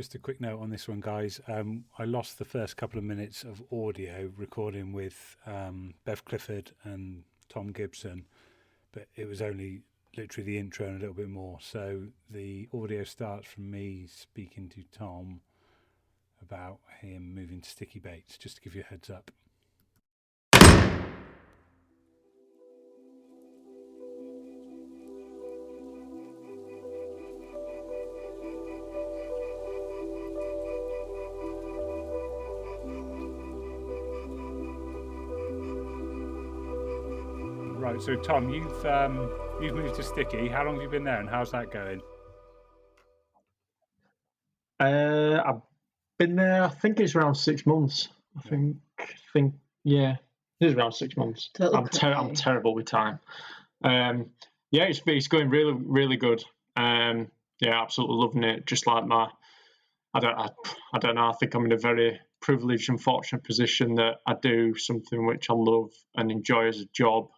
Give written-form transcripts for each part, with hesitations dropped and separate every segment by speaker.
Speaker 1: Just a quick note on this one, guys. I lost the first couple of minutes of audio recording with Bev Clifford and Tom Gibson, but it was only literally the intro and a little bit more. So the audio starts from me speaking to Tom about him moving to sticky baits, just to give you a heads up. Right, so Tom, you've moved to Sticky. How long have you been there, and how's that going?
Speaker 2: I've been there. I think it's around 6 months. I think yeah, it is around 6 months. I'm terrible with time. Yeah, it's going really, really good. Yeah, absolutely loving it. Just like I don't know. I think I'm in a very privileged and fortunate position that I do something which I love and enjoy as a job.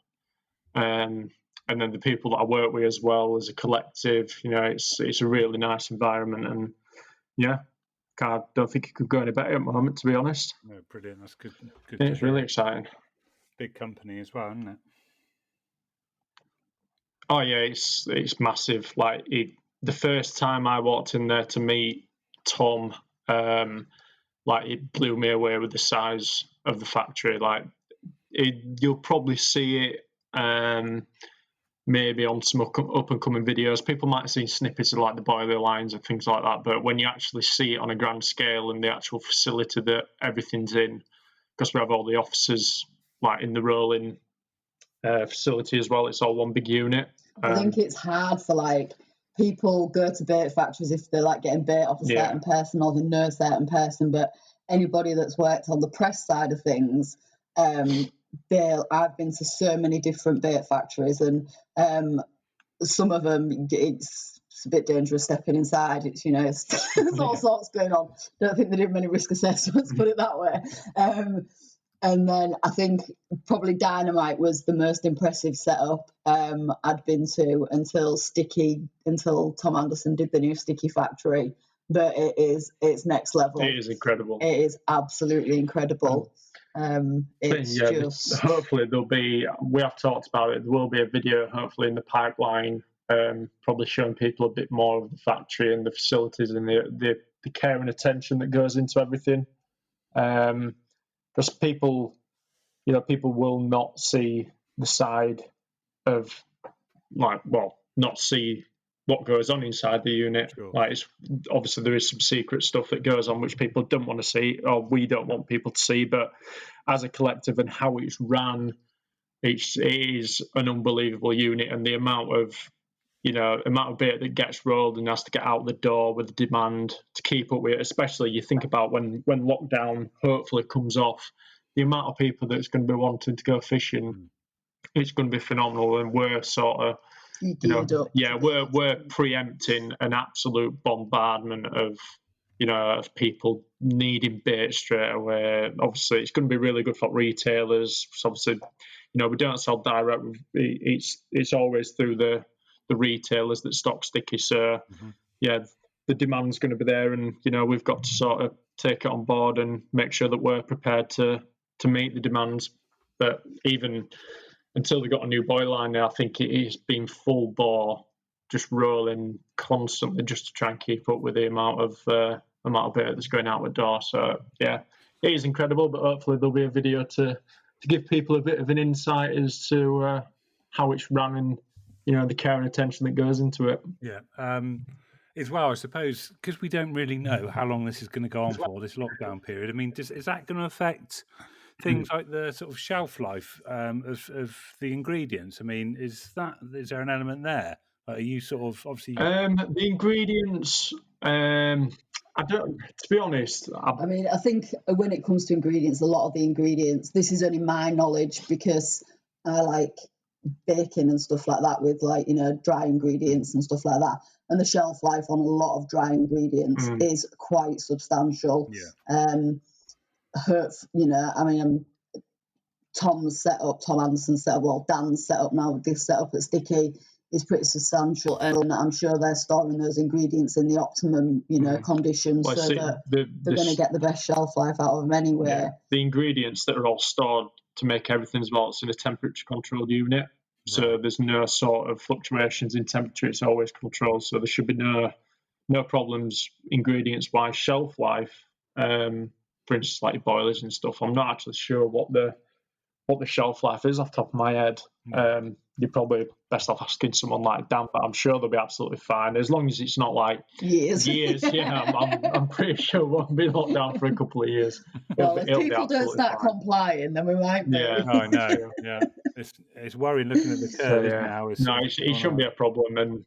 Speaker 2: And then the people that I work with as well as a collective, it's a really nice environment, and yeah, I don't think it could go any better at the moment, to be honest.
Speaker 1: No, brilliant. That's good.
Speaker 2: Yeah, it's really exciting.
Speaker 1: Big company as well, isn't it?
Speaker 2: Oh yeah, it's massive. Like the first time I walked in there to meet Tom, like it blew me away with the size of the factory. Like you'll probably see it maybe on some up and coming videos. People might have seen snippets of like the boiler lines and things like that, but when you actually see it on a grand scale and the actual facility that everything's in, because we have all the offices like in the rolling facility as well, it's all one big unit.
Speaker 3: I think it's hard for like people go to bait factories if they're like getting bait off a certain person or they know a certain person, but anybody that's worked on the press side of things, I've been to so many different bait factories, and some of them it's a bit dangerous stepping inside. It's there's all sorts going on. Don't think they did many risk assessments, put it that way. And then I think probably Dynamite was the most impressive setup I'd been to until Tom Anderson did the new Sticky factory. But it's next level.
Speaker 2: It is incredible.
Speaker 3: It is absolutely incredible.
Speaker 2: Hopefully we have talked about it, there will be a video hopefully in the pipeline, probably showing people a bit more of the factory and the facilities and the care and attention that goes into everything. Because people will not see the side of not see what goes on inside the unit. Sure. Like obviously there is some secret stuff that goes on which people don't want to see, or we don't want people to see. But as a collective and how it's ran, it is an unbelievable unit, and the amount of bait that gets rolled and has to get out the door with the demand to keep up with it. Especially you think about when lockdown hopefully comes off, the amount of people that's going to be wanting to go fishing, it's going to be phenomenal, and we're sort of. We're preempting an absolute bombardment of people needing bait straight away. Obviously, it's going to be really good for retailers. So obviously, we don't sell direct. It's always through the retailers that stock Sticky. So the demand's going to be there, and we've got to sort of take it on board and make sure that we're prepared to meet the demands. But even until they got a new boiler line now, I think it has been full bore, just rolling constantly just to try and keep up with the amount of bait that's going out the door. So yeah, it is incredible. But hopefully there'll be a video to give people a bit of an insight as to how it's run and the care and attention that goes into it.
Speaker 1: Yeah. As well, I suppose, because we don't really know how long this is going to go on for, this lockdown period. I mean, is that going to affect things like the sort of shelf life of the ingredients? I mean, is there an element there? Are you sort of obviously
Speaker 2: the ingredients? I don't. To be honest,
Speaker 3: I mean, I think when it comes to ingredients, a lot of the ingredients. This is only my knowledge because I like baking and stuff like that with dry ingredients and stuff like that. And the shelf life on a lot of dry ingredients is quite substantial.
Speaker 1: Yeah.
Speaker 3: Tom Anderson's setup, well, Dan's setup now with this setup at Sticky is pretty substantial, and I'm sure they're storing those ingredients in the optimum, conditions, so that they're going to get the best shelf life out of them anyway.
Speaker 2: Yeah. The ingredients that are all stored to make everything as well, it's in a temperature controlled unit, so there's no sort of fluctuations in temperature. It's always controlled, so there should be no problems ingredients wise. Shelf life, for instance, like boilers and stuff, I'm not actually sure what the shelf life is off the top of my head. You're probably best off asking someone like Dan, but I'm sure they'll be absolutely fine as long as it's not like years. Yeah, I'm pretty sure we won't be locked down for a couple of years.
Speaker 3: Well, if people don't start complying, then we might be.
Speaker 1: Yeah, I know. Yeah, it's worrying looking at the curve now.
Speaker 2: It shouldn't be a problem, and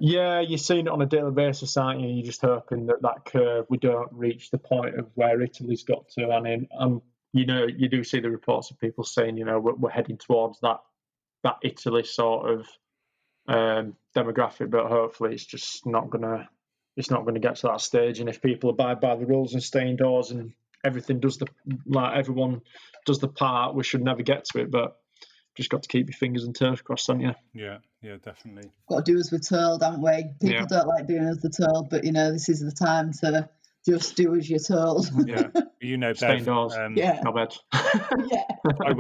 Speaker 2: you're seeing it on a daily basis, aren't you? You're just hoping that curve, we don't reach the point of where Italy's got to, and you do see the reports of people saying, we're heading towards that Italy sort of demographic, but hopefully it's just not gonna get to that stage. And if people abide by the rules and stay indoors and everyone does the part, we should never get to it. But just got to keep your fingers and toes crossed, haven't you?
Speaker 1: Yeah, definitely.
Speaker 3: Got to do as we're told, haven't we? People don't like doing as they're told, but this is the time to just do as you're told.
Speaker 1: Yeah,
Speaker 2: stay indoors. Not bad.
Speaker 1: I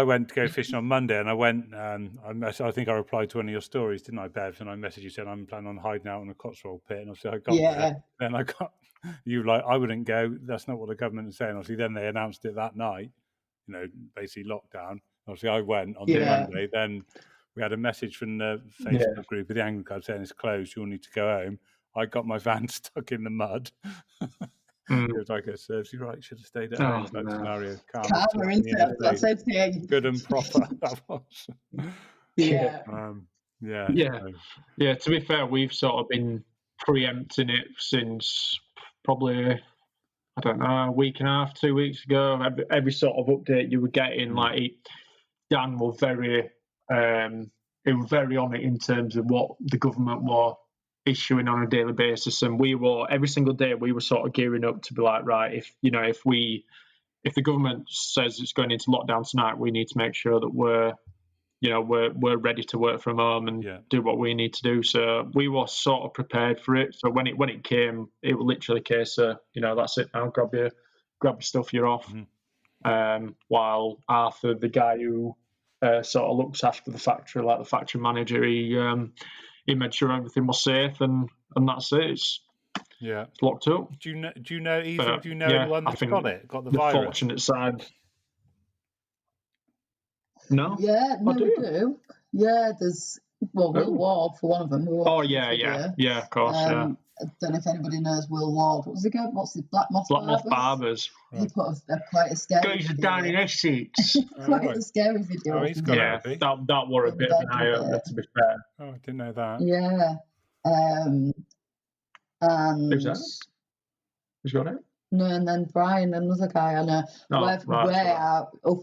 Speaker 1: went to go fishing on Monday, and I went. I think I replied to one of your stories, didn't I, Bev? And I messaged you saying I'm planning on hiding out in a Cotswold pit, and obviously I got there. Then I got you like I wouldn't go. That's not what the government is saying. Obviously, then they announced it that night. Basically lockdown. Obviously, I went on the Monday. Then we had a message from the Facebook group of the Angling Club saying it's closed. You'll need to go home. I got my van stuck in the mud. It was like, serves you right, should have stayed at home. That scenario.
Speaker 3: Karma, isn't it? That's what I said to you.
Speaker 1: Good and proper, that was.
Speaker 2: To be fair, we've sort of been preempting it since probably, I don't know, a week and a half, 2 weeks ago. Every sort of update you were getting, Dan was very on it in terms of what the government were issuing on a daily basis, and we were every single day we were sort of gearing up to be like, right, if the government says it's going into lockdown tonight, we need to make sure that we're ready to work from home and do what we need to do. So we were sort of prepared for it. So when it came, it was literally a case of, that's it now, grab your stuff, you're off. While Arthur, the guy who sort of looks after the factory, like the factory manager, he made sure everything was safe, and that's it. It's locked up.
Speaker 1: Do you know anyone that's got the virus?
Speaker 2: The fortunate side. No.
Speaker 3: Yeah, we do. Yeah, there's Will Ward for one of them.
Speaker 2: Yeah, of course.
Speaker 3: I don't know if anybody knows Will Ward. What's the Black Moth
Speaker 2: Barbers?
Speaker 3: He put quite a scary
Speaker 2: video. Guys are down in Essex.
Speaker 3: Quite a scary video.
Speaker 2: That were a bit of an eye-opener, to be fair.
Speaker 1: Oh, I didn't know that.
Speaker 3: Yeah. And
Speaker 2: who's that? Who's got it?
Speaker 3: No, and then Brian, another guy I know.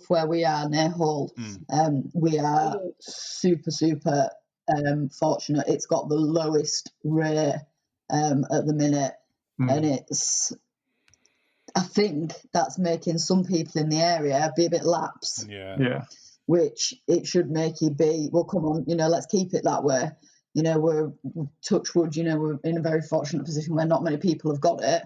Speaker 3: Where we are near Hull, we are super fortunate. It's got the lowest rate at the minute, and I think that's making some people in the area be a bit lax. Which it should make you be. Well, come on, let's keep it that way. We're touch wood. We're in a very fortunate position where not many people have got it.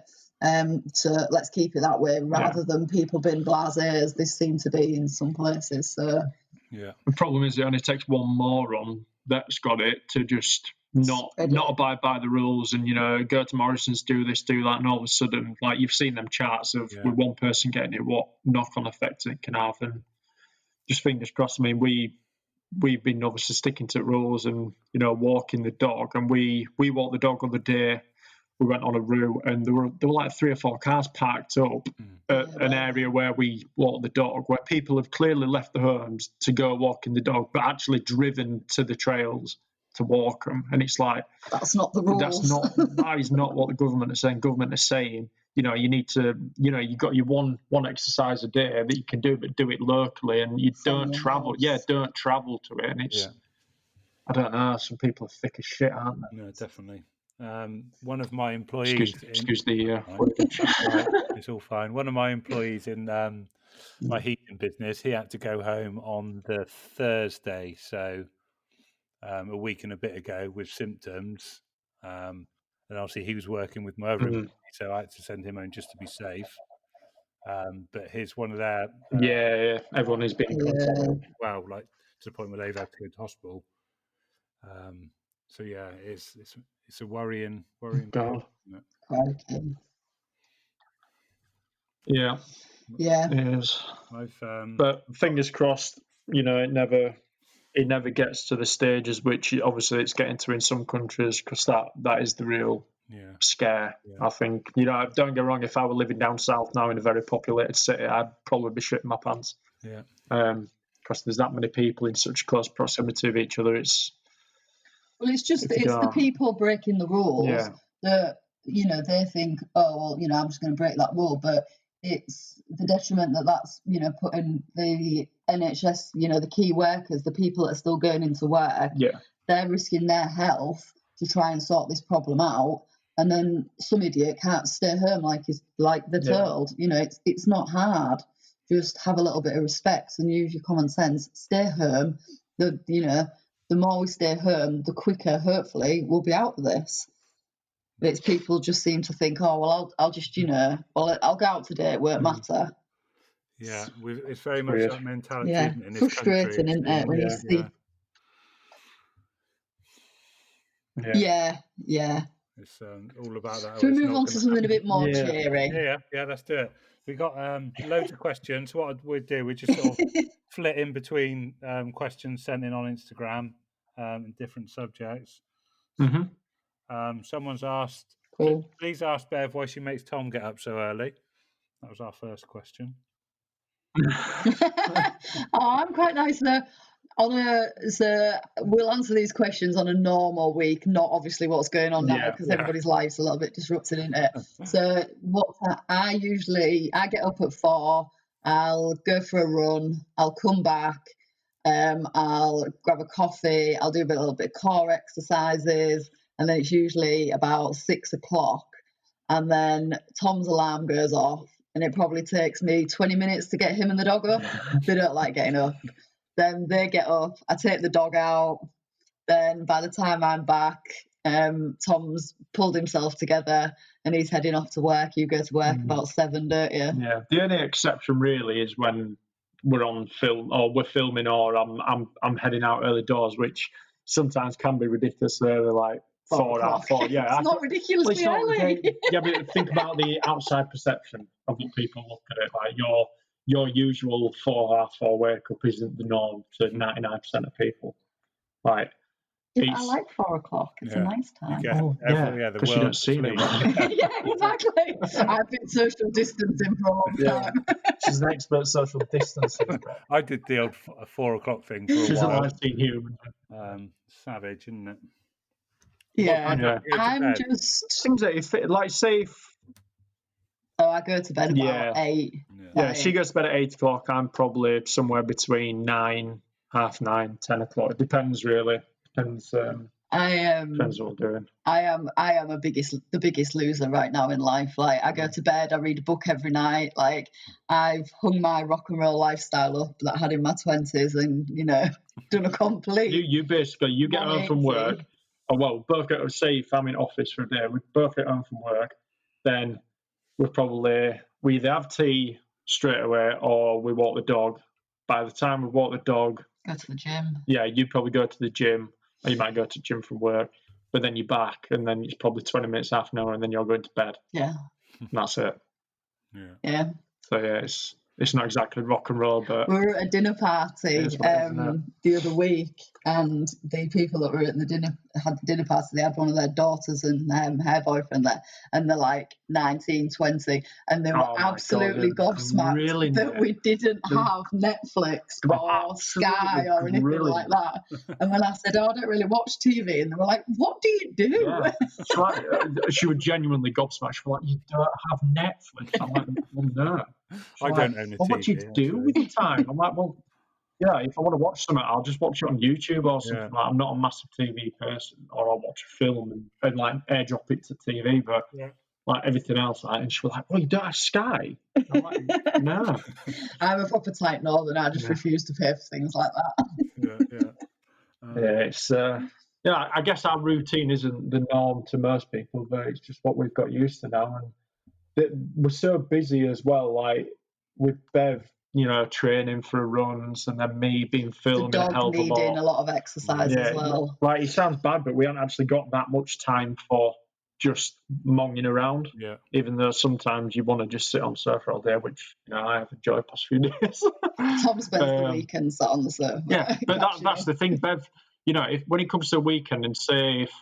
Speaker 3: So let's keep it that way, rather than people being blasé as they seem to be in some places. So
Speaker 2: the problem is it only takes one moron that's got it to just not abide by the rules and go to Morrison's, do this, do that, and all of a sudden, like, you've seen them charts of with one person getting it, what knock-on effect it can have. And just fingers crossed. I mean, we've been obviously sticking to rules and walking the dog, and we walked the dog on the day we went on a route, and there were like 3 or 4 cars parked up at an area where we walked the dog, where people have clearly left the homes to go walking the dog, but actually driven to the trails to walk them. And it's like,
Speaker 3: that's not the rules.
Speaker 2: That is not what the government is saying. Government is saying, you need to, you've got your one exercise a day that you can do, but do it locally, and you don't travel. Don't travel to it. And it's, I don't know, some people are thick as shit, aren't they?
Speaker 1: No, definitely. One of my employees.
Speaker 2: Excuse the
Speaker 1: it's all fine. One of my employees in my heating business. He had to go home on the Thursday, so a week and a bit ago with symptoms. And obviously he was working with my other employee, so I had to send him home just to be safe. But he's one of their
Speaker 2: everyone has been
Speaker 1: well, like to the point where they've had to go to hospital. So yeah, it's a worrying
Speaker 2: God.
Speaker 1: Isn't
Speaker 3: Crikey.
Speaker 2: Yeah. It is. But fingers crossed, it never gets to the stages which obviously it's getting to in some countries, because that is the real scare. I think, don't get me wrong, if I were living down south now in a very populated city, I'd probably be shitting my pants. Because there's that many people in such close proximity of each other. It's the
Speaker 3: people breaking the rules that they think, oh well, I'm just going to break that rule, but it's the detriment that's putting the NHS, the key workers, the people that are still going into work, they're risking their health to try and sort this problem out, and then some idiot can't stay home like they're told. It's not hard. Just have a little bit of respect and use your common sense. Stay home. The more we stay home, the quicker, hopefully, we'll be out of this. But it's people just seem to think, oh, well, I'll just, I'll go out today, it won't matter.
Speaker 1: Yeah, it's very much that mentality, isn't it, in this
Speaker 3: frustrating,
Speaker 1: country.
Speaker 3: Isn't it, when you see... Yeah.
Speaker 1: It's all about that.
Speaker 3: Should we move on to something a bit more cheery?
Speaker 1: Yeah, let's do it. We got loads of questions. What we'd do, we just sort of flit in between questions sent in on Instagram in different subjects. Someone's asked, please ask Bev why she makes Tom get up so early. That was our first question.
Speaker 3: I'm quite nice now. So we'll answer these questions on a normal week, not obviously what's going on now, because everybody's life's a little bit disrupted, isn't it? So I get up at 4, I'll go for a run, I'll come back, I'll grab a coffee, I'll do a little bit of core exercises, and then it's usually about 6 o'clock, and then Tom's alarm goes off, and it probably takes me 20 minutes to get him and the dog up. They don't like getting up. Then they get up, I take the dog out, then by the time I'm back, Tom's pulled himself together and he's heading off to work. You go to work about 7, don't you?
Speaker 2: Yeah, the only exception really is when we're on film or we're filming, or I'm heading out early doors, which sometimes can be ridiculously early, like 4 hours. Yeah,
Speaker 3: it's not ridiculously early.
Speaker 2: Yeah, but think about the outside perception of what people look at it. Like your usual 4:30 wake up isn't the norm to 99% of people. Like,
Speaker 3: I like 4 o'clock. It's a nice time.
Speaker 2: Because you don't see them.
Speaker 3: Yeah, exactly. I've been social distancing for a long time.
Speaker 2: She's an expert social distancing.
Speaker 1: I did the old 4 o'clock thing for a while.
Speaker 2: She's a live-seen human.
Speaker 1: Savage, isn't it?
Speaker 3: Yeah. I'm just
Speaker 2: things that if like say if
Speaker 3: I go to bed about 8.
Speaker 2: Yeah, she goes to bed at 8 o'clock. I'm probably somewhere between 9, 9:30, 10 o'clock. It depends, really. Depends. Depends what we're doing.
Speaker 3: I am the biggest loser right now in life. Like, I go to bed, I read a book every night. Like, I've hung my rock and roll lifestyle up that I had in my 20s, and done a complete.
Speaker 2: You basically get home from work. Oh, well, both get. Say if I'm in office for a day, we both get home from work, then we either have tea straight away or we walk the dog. By the time we walk the dog,
Speaker 3: go to the gym.
Speaker 2: Yeah, you probably go to the gym, or you might go to the gym from work, but then you're back, and then it's probably 20 minutes, half an hour, and then you're going to bed.
Speaker 3: Yeah.
Speaker 2: And that's it.
Speaker 3: Yeah.
Speaker 2: So yeah, it's not exactly rock and roll, but
Speaker 3: we were at a dinner party the other week, and the people that were at the dinner party, they had one of their daughters and her boyfriend there, and they're like 19, 20, and they were absolutely gobsmacked that we didn't have Netflix or Sky or anything like that. And when I said, I don't really watch TV, and they were like, what do you do?
Speaker 2: Yeah. So she was genuinely gobsmacked. She was like, you don't have Netflix? I'm like, well, no.
Speaker 1: I don't own a TV.
Speaker 2: What do you do with your time? I'm like, well, yeah, if I want to watch something, I'll just watch it on YouTube or something. Like, I'm not a massive TV person, or I'll watch a film and like airdrop it to TV. But like everything else. And she was like, "Well, you don't have Sky." I'm like, "No."
Speaker 3: I'm a proper tight northern. I just refuse to pay for things like that.
Speaker 2: It's I guess our routine isn't the norm to most people, but it's just what we've got used to now. And we're so busy as well, like with Bev, training for runs, and then me being filming
Speaker 3: the
Speaker 2: a hell
Speaker 3: dog
Speaker 2: of a lot.
Speaker 3: needing a lot of exercise as well.
Speaker 2: Like, it sounds bad, but we haven't actually got that much time for just monging around.
Speaker 1: Yeah.
Speaker 2: Even though sometimes you want to just sit on the sofa all day, which I have enjoyed the past few days.
Speaker 3: Tom spends the weekend sat on the sofa.
Speaker 2: Yeah, but that's the thing, Bev. When it comes to a weekend, and say if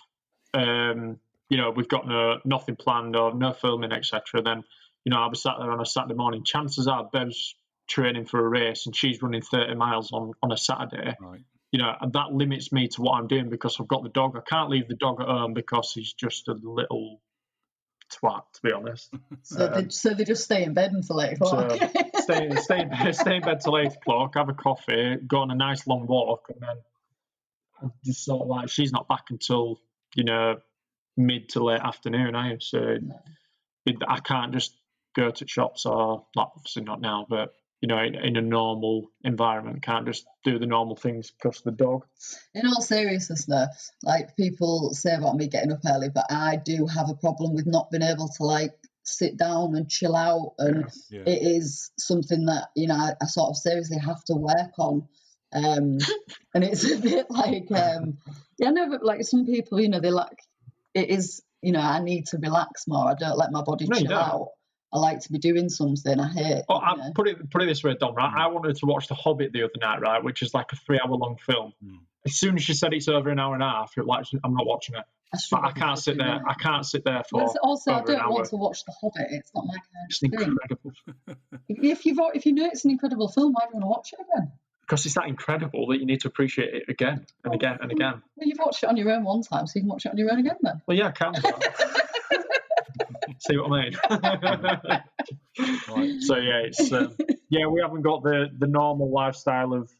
Speaker 2: we've got nothing planned or no filming, etc., then I'll be sat there on a Saturday morning. Chances are Bev's training for a race and she's running 30 miles on a Saturday.
Speaker 1: Right.
Speaker 2: And that limits me to what I'm doing because I've got the dog. I can't leave the dog at home because he's just a little twat, to be honest.
Speaker 3: So they just stay in bed until 8 o'clock.
Speaker 2: So stay in bed till 8 o'clock, have a coffee, go on a nice long walk, and then just sort of like, she's not back until mid to late afternoon. I can't just go to shops, or obviously not now, but in a normal environment, can't just do the normal things because of the dog.
Speaker 3: In all seriousness, though, like people say about me getting up early, but I do have a problem with not being able to sit down and chill out, and it is something that I sort of seriously have to work on. And it's a bit like but some people, they it is, I need to relax more. I don't let my body chill out. I like to be doing something. I hate.
Speaker 2: I put it this way, Dom. Right? I wanted to watch The Hobbit the other night, right, which is like a 3-hour-long film. As soon as she said it's over an hour and a half, I'm not watching it. I can't sit there. I can't sit there for.
Speaker 3: Also, I don't want to watch The Hobbit. It's not my kind
Speaker 2: of
Speaker 3: thing.
Speaker 2: Incredible.
Speaker 3: If you know it's an incredible film, why do you want to watch it again?
Speaker 2: Because it's that incredible that you need to appreciate it again and again and again.
Speaker 3: Well, you've watched it on your own one time, so you can watch it on your own again then.
Speaker 2: Well, yeah, I can. See what I mean? Right. So it's we haven't got the normal lifestyle of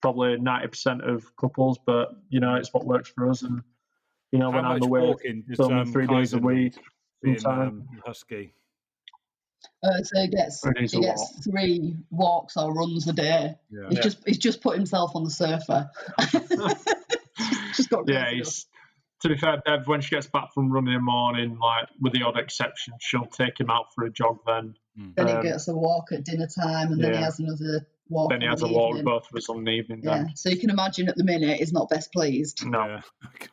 Speaker 2: probably 90% of couples, but it's what works for us. And when I'm away filming 3 days a week,
Speaker 1: husky.
Speaker 3: So he gets 3 walks or runs a day. Yeah. He's just put himself on the sofa. Just got
Speaker 2: to be fair, Bev, when she gets back from running in the morning, with the odd exception, she'll take him out for a jog then.
Speaker 3: Then he gets a walk at dinner time, and then he has another walk.
Speaker 2: Then he has a walk with both of us on the evening.
Speaker 3: Yeah, so you can imagine at the minute he's not best pleased.
Speaker 2: No.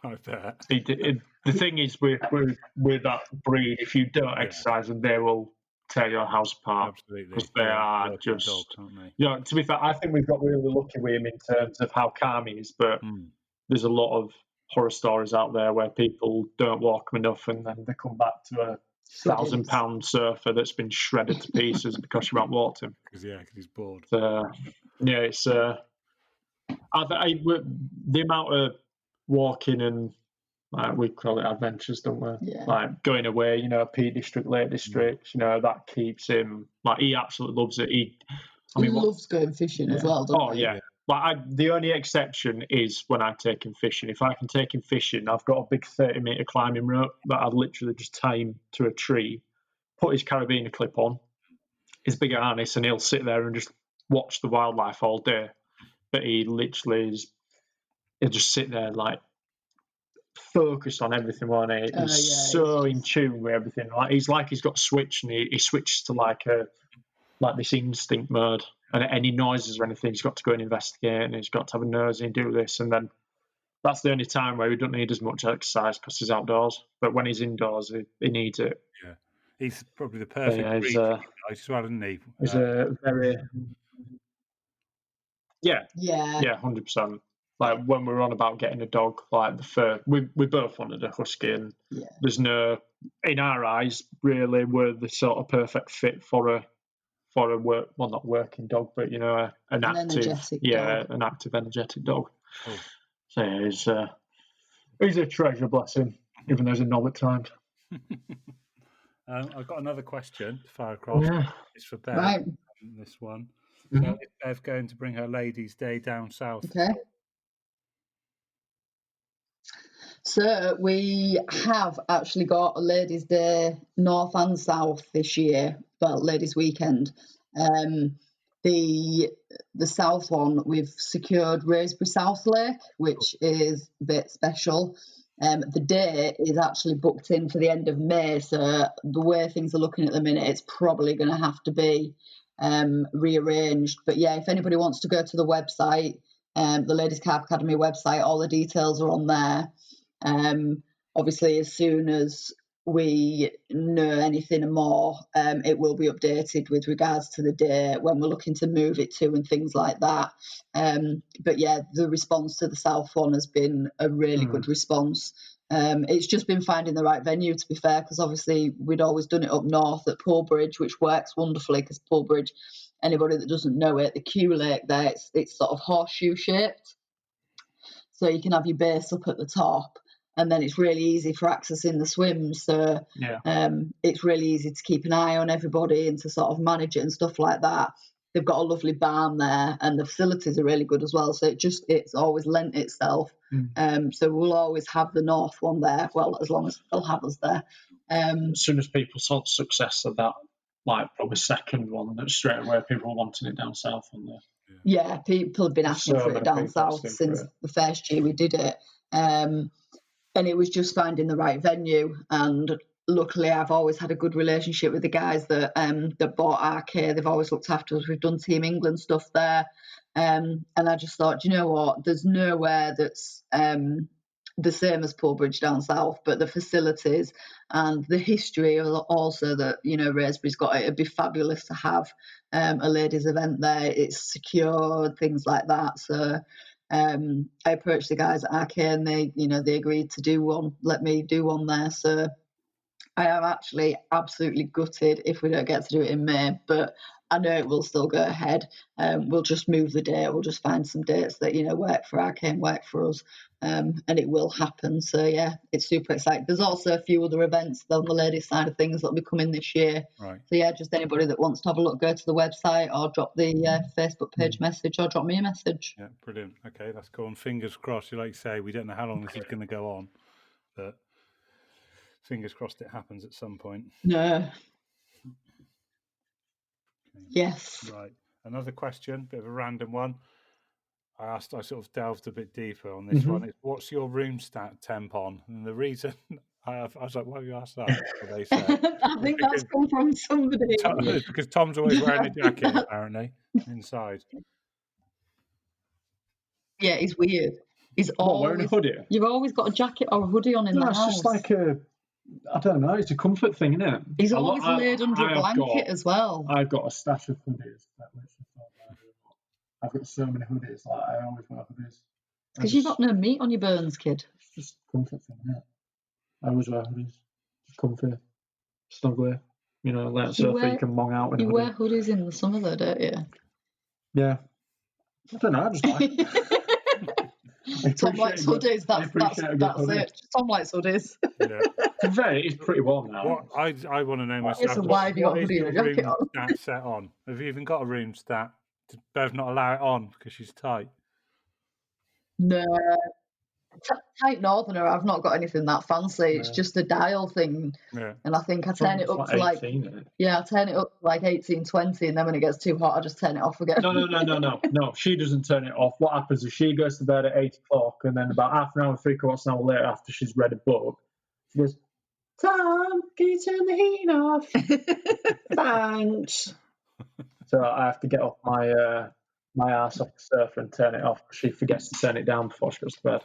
Speaker 1: I bet.
Speaker 2: The thing is, with that breed, if you don't exercise them, they will tear your house apart.
Speaker 1: Absolutely.
Speaker 2: Because they are just dogs, aren't they? To be fair, I think we've got really lucky with him in terms of how calm he is, but there's a lot of horror stories out there where people don't walk him enough and then they come back to a £1,000 surfer that's been shredded to pieces because you haven't walked him.
Speaker 1: Because he's bored.
Speaker 2: It's the amount of walking and we call it adventures, don't we?
Speaker 3: Yeah.
Speaker 2: Like going away, Peak District, Lake District, that keeps him. He absolutely loves it. He
Speaker 3: loves going fishing as well, doesn't he?
Speaker 2: Yeah. The only exception is when I take him fishing. If I can take him fishing, I've got a big 30-metre climbing rope that I'd literally just tie him to a tree, put his carabiner clip on, his big harness, and he'll sit there and just watch the wildlife all day. But he literally he'll just sit there focused on everything, won't he? He's so in tune with everything. He's got a switch, and he switches to this instinct mode. And any noises or anything, he's got to go and investigate, and he's got to have a nose and do this. And then that's the only time where he doesn't need as much exercise because he's outdoors. But when he's indoors, he needs it.
Speaker 1: Yeah, he's probably the perfect breed as well, isn't he?
Speaker 2: He's a very 100%. When we were on about getting a dog, we both wanted a husky, and there's no, in our eyes, really, we're the sort of perfect fit for a not working dog, but an active, an active, energetic dog.
Speaker 1: Oh.
Speaker 2: So he's a treasure, bless him, even though he's a knob at times.
Speaker 1: I've got another question to fire across.
Speaker 2: Yeah.
Speaker 1: It's for Bev.
Speaker 3: Right.
Speaker 1: This one.
Speaker 2: Mm-hmm.
Speaker 1: So is Bev going to bring her ladies' day down south?
Speaker 3: Okay. So we have actually got a Ladies' Day North and South this year, well, Ladies' Weekend. The South one, we've secured Raisbury South Lake, which is a bit special. The day is actually booked in for the end of May, so the way things are looking at the minute, it's probably going to have to be rearranged. But yeah, if anybody wants to go to the website, the Ladies Carp Academy website, all the details are on there. Obviously, as soon as we know anything more, it will be updated with regards to the day when we're looking to move it to and things like that. But yeah, the response to the South one has been a really good response. It's just been finding the right venue, to be fair, because obviously we'd always done it up north at Poolbridge, which works wonderfully because Poolbridge, anybody that doesn't know it, the Q Lake there, it's sort of horseshoe shaped. So you can have your base up at the top, and then it's really easy for accessing the swims. So it's really easy to keep an eye on everybody and to sort of manage it and stuff like that. They've got a lovely barn there, and the facilities are really good as well. So it's always lent itself. So we'll always have the north one there. Well, as long as they'll have us there.
Speaker 2: As soon as people saw the success of that, like probably second one, that straight away people were wanting it down south on there.
Speaker 3: Yeah, people have been asking for it down south since the first year we did it. And it was just finding the right venue. And luckily, I've always had a good relationship with the guys that bought RK. They've always looked after us. We've done Team England stuff there. And I just thought, you know what? There's nowhere that's the same as Poolbridge down south, but the facilities and the history also that, you know, Raisbury's got, it'd be fabulous to have a ladies' event there. It's secure, things like that. So I approached the guys at RK and they agreed to do one, let me do one there. So I am actually absolutely gutted if we don't get to do it in May, but I know it will still go ahead. We'll just move the date. We'll just find some dates that, work for RK and work for us, and it will happen. So, yeah, it's super exciting. There's also a few other events on the ladies' side of things that will be coming this year.
Speaker 1: Right.
Speaker 3: So, yeah, just anybody that wants to have a look, go to the website or drop the Facebook page message or drop me a message.
Speaker 1: Yeah, brilliant. Okay, that's cool. And fingers crossed, like you say, we don't know how long this is going to go on, but fingers crossed it happens at some point.
Speaker 3: No.
Speaker 1: Okay.
Speaker 3: Yes.
Speaker 1: Right. Another question, bit of a random one. I sort of delved a bit deeper on this one. It's, what's your room stat temp on? And the reason I was like, why have you asked that? What they said.
Speaker 3: I think that's come from somebody.
Speaker 1: It's because Tom's always wearing a jacket, apparently, inside.
Speaker 3: Yeah, he's weird. He's always
Speaker 2: wearing a hoodie.
Speaker 3: You've always got a jacket or a hoodie on in the house.
Speaker 2: It's just like I don't know, it's a comfort thing, isn't it?
Speaker 3: He's always laid under a blanket as well.
Speaker 2: I've got a stash of hoodies. I've got so many hoodies. Like, I always wear hoodies.
Speaker 3: Because you've got no meat on your bones, kid.
Speaker 2: It's just a comfort thing, isn't it? I always wear hoodies. Just comfy, snuggly. Like so you can mong out.
Speaker 3: You wear hoodies in the summer, though, don't you?
Speaker 2: Yeah. I don't know. I just like it.
Speaker 3: Tom likes hoodies. That's it. Tom likes hoodies.
Speaker 1: Yeah.
Speaker 2: To be fair, it's pretty warm now.
Speaker 1: I want to know myself.
Speaker 3: Why have you got a hoodie and a jacket on?
Speaker 1: Stat set on? Have you even got a room stat? Did Bev not allow it on because she's tight?
Speaker 3: No. Tight Northerner, I've not got anything that fancy. It's just a dial thing.
Speaker 1: Yeah.
Speaker 3: And I think I turn it up to I turn it up to like 18, 20, and then when it gets too hot, I just turn it off again.
Speaker 2: No, she doesn't turn it off. What happens is she goes to bed at 8 o'clock, and then about half an hour, 3/4 hour later, after she's read a book, she goes, Tom, can you turn the heat off? Thanks. So I have to get off my ass off the sofa and turn it off. She forgets to turn it down before she goes to bed.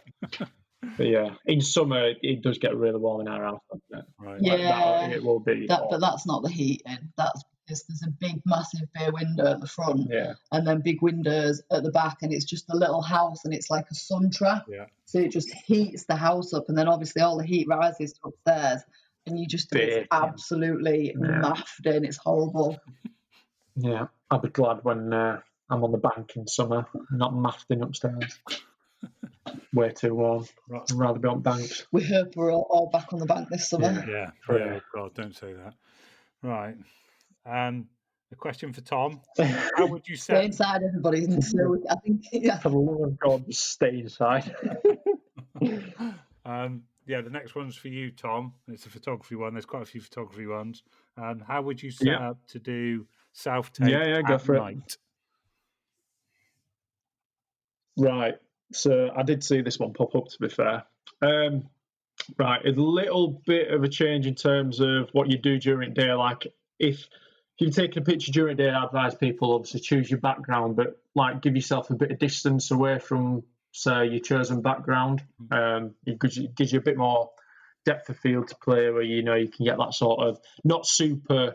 Speaker 2: But yeah, in summer it does get really warm in our house, doesn't it?
Speaker 1: Right.
Speaker 3: Yeah,
Speaker 2: it will be.
Speaker 3: But that's not the heating. That's because there's a big, massive bay window at the front, and then big windows at the back, and it's just a little house, and it's like a sun trap.
Speaker 1: Yeah.
Speaker 3: So it just heats the house up, and then obviously all the heat rises to upstairs, and you just it's absolutely maffed in. It's horrible.
Speaker 2: Yeah, I'll be glad when I'm on the bank in summer, not maffed in upstairs. Way too warm. Right. I'd rather be on banks.
Speaker 3: We hope we're all back on the bank this summer.
Speaker 1: Yeah. God, don't say that. Right. A question for Tom. How would you say?
Speaker 3: Stay inside, everybody. So I think,
Speaker 2: For the love of God, stay inside.
Speaker 1: Yeah, the next one's for you, Tom. It's a photography one. There's quite a few photography ones. How would you set up to do self-tape
Speaker 2: go
Speaker 1: at
Speaker 2: for
Speaker 1: night?
Speaker 2: It. Right. So I did see this one pop up, to be fair. Right, a little bit of a change in terms of what you do during the day. Like if you're taking a picture during the day, I advise people obviously choose your background, but like give yourself a bit of distance away from, say, your chosen background. It gives you a bit more depth of field to play where you can get that sort of not super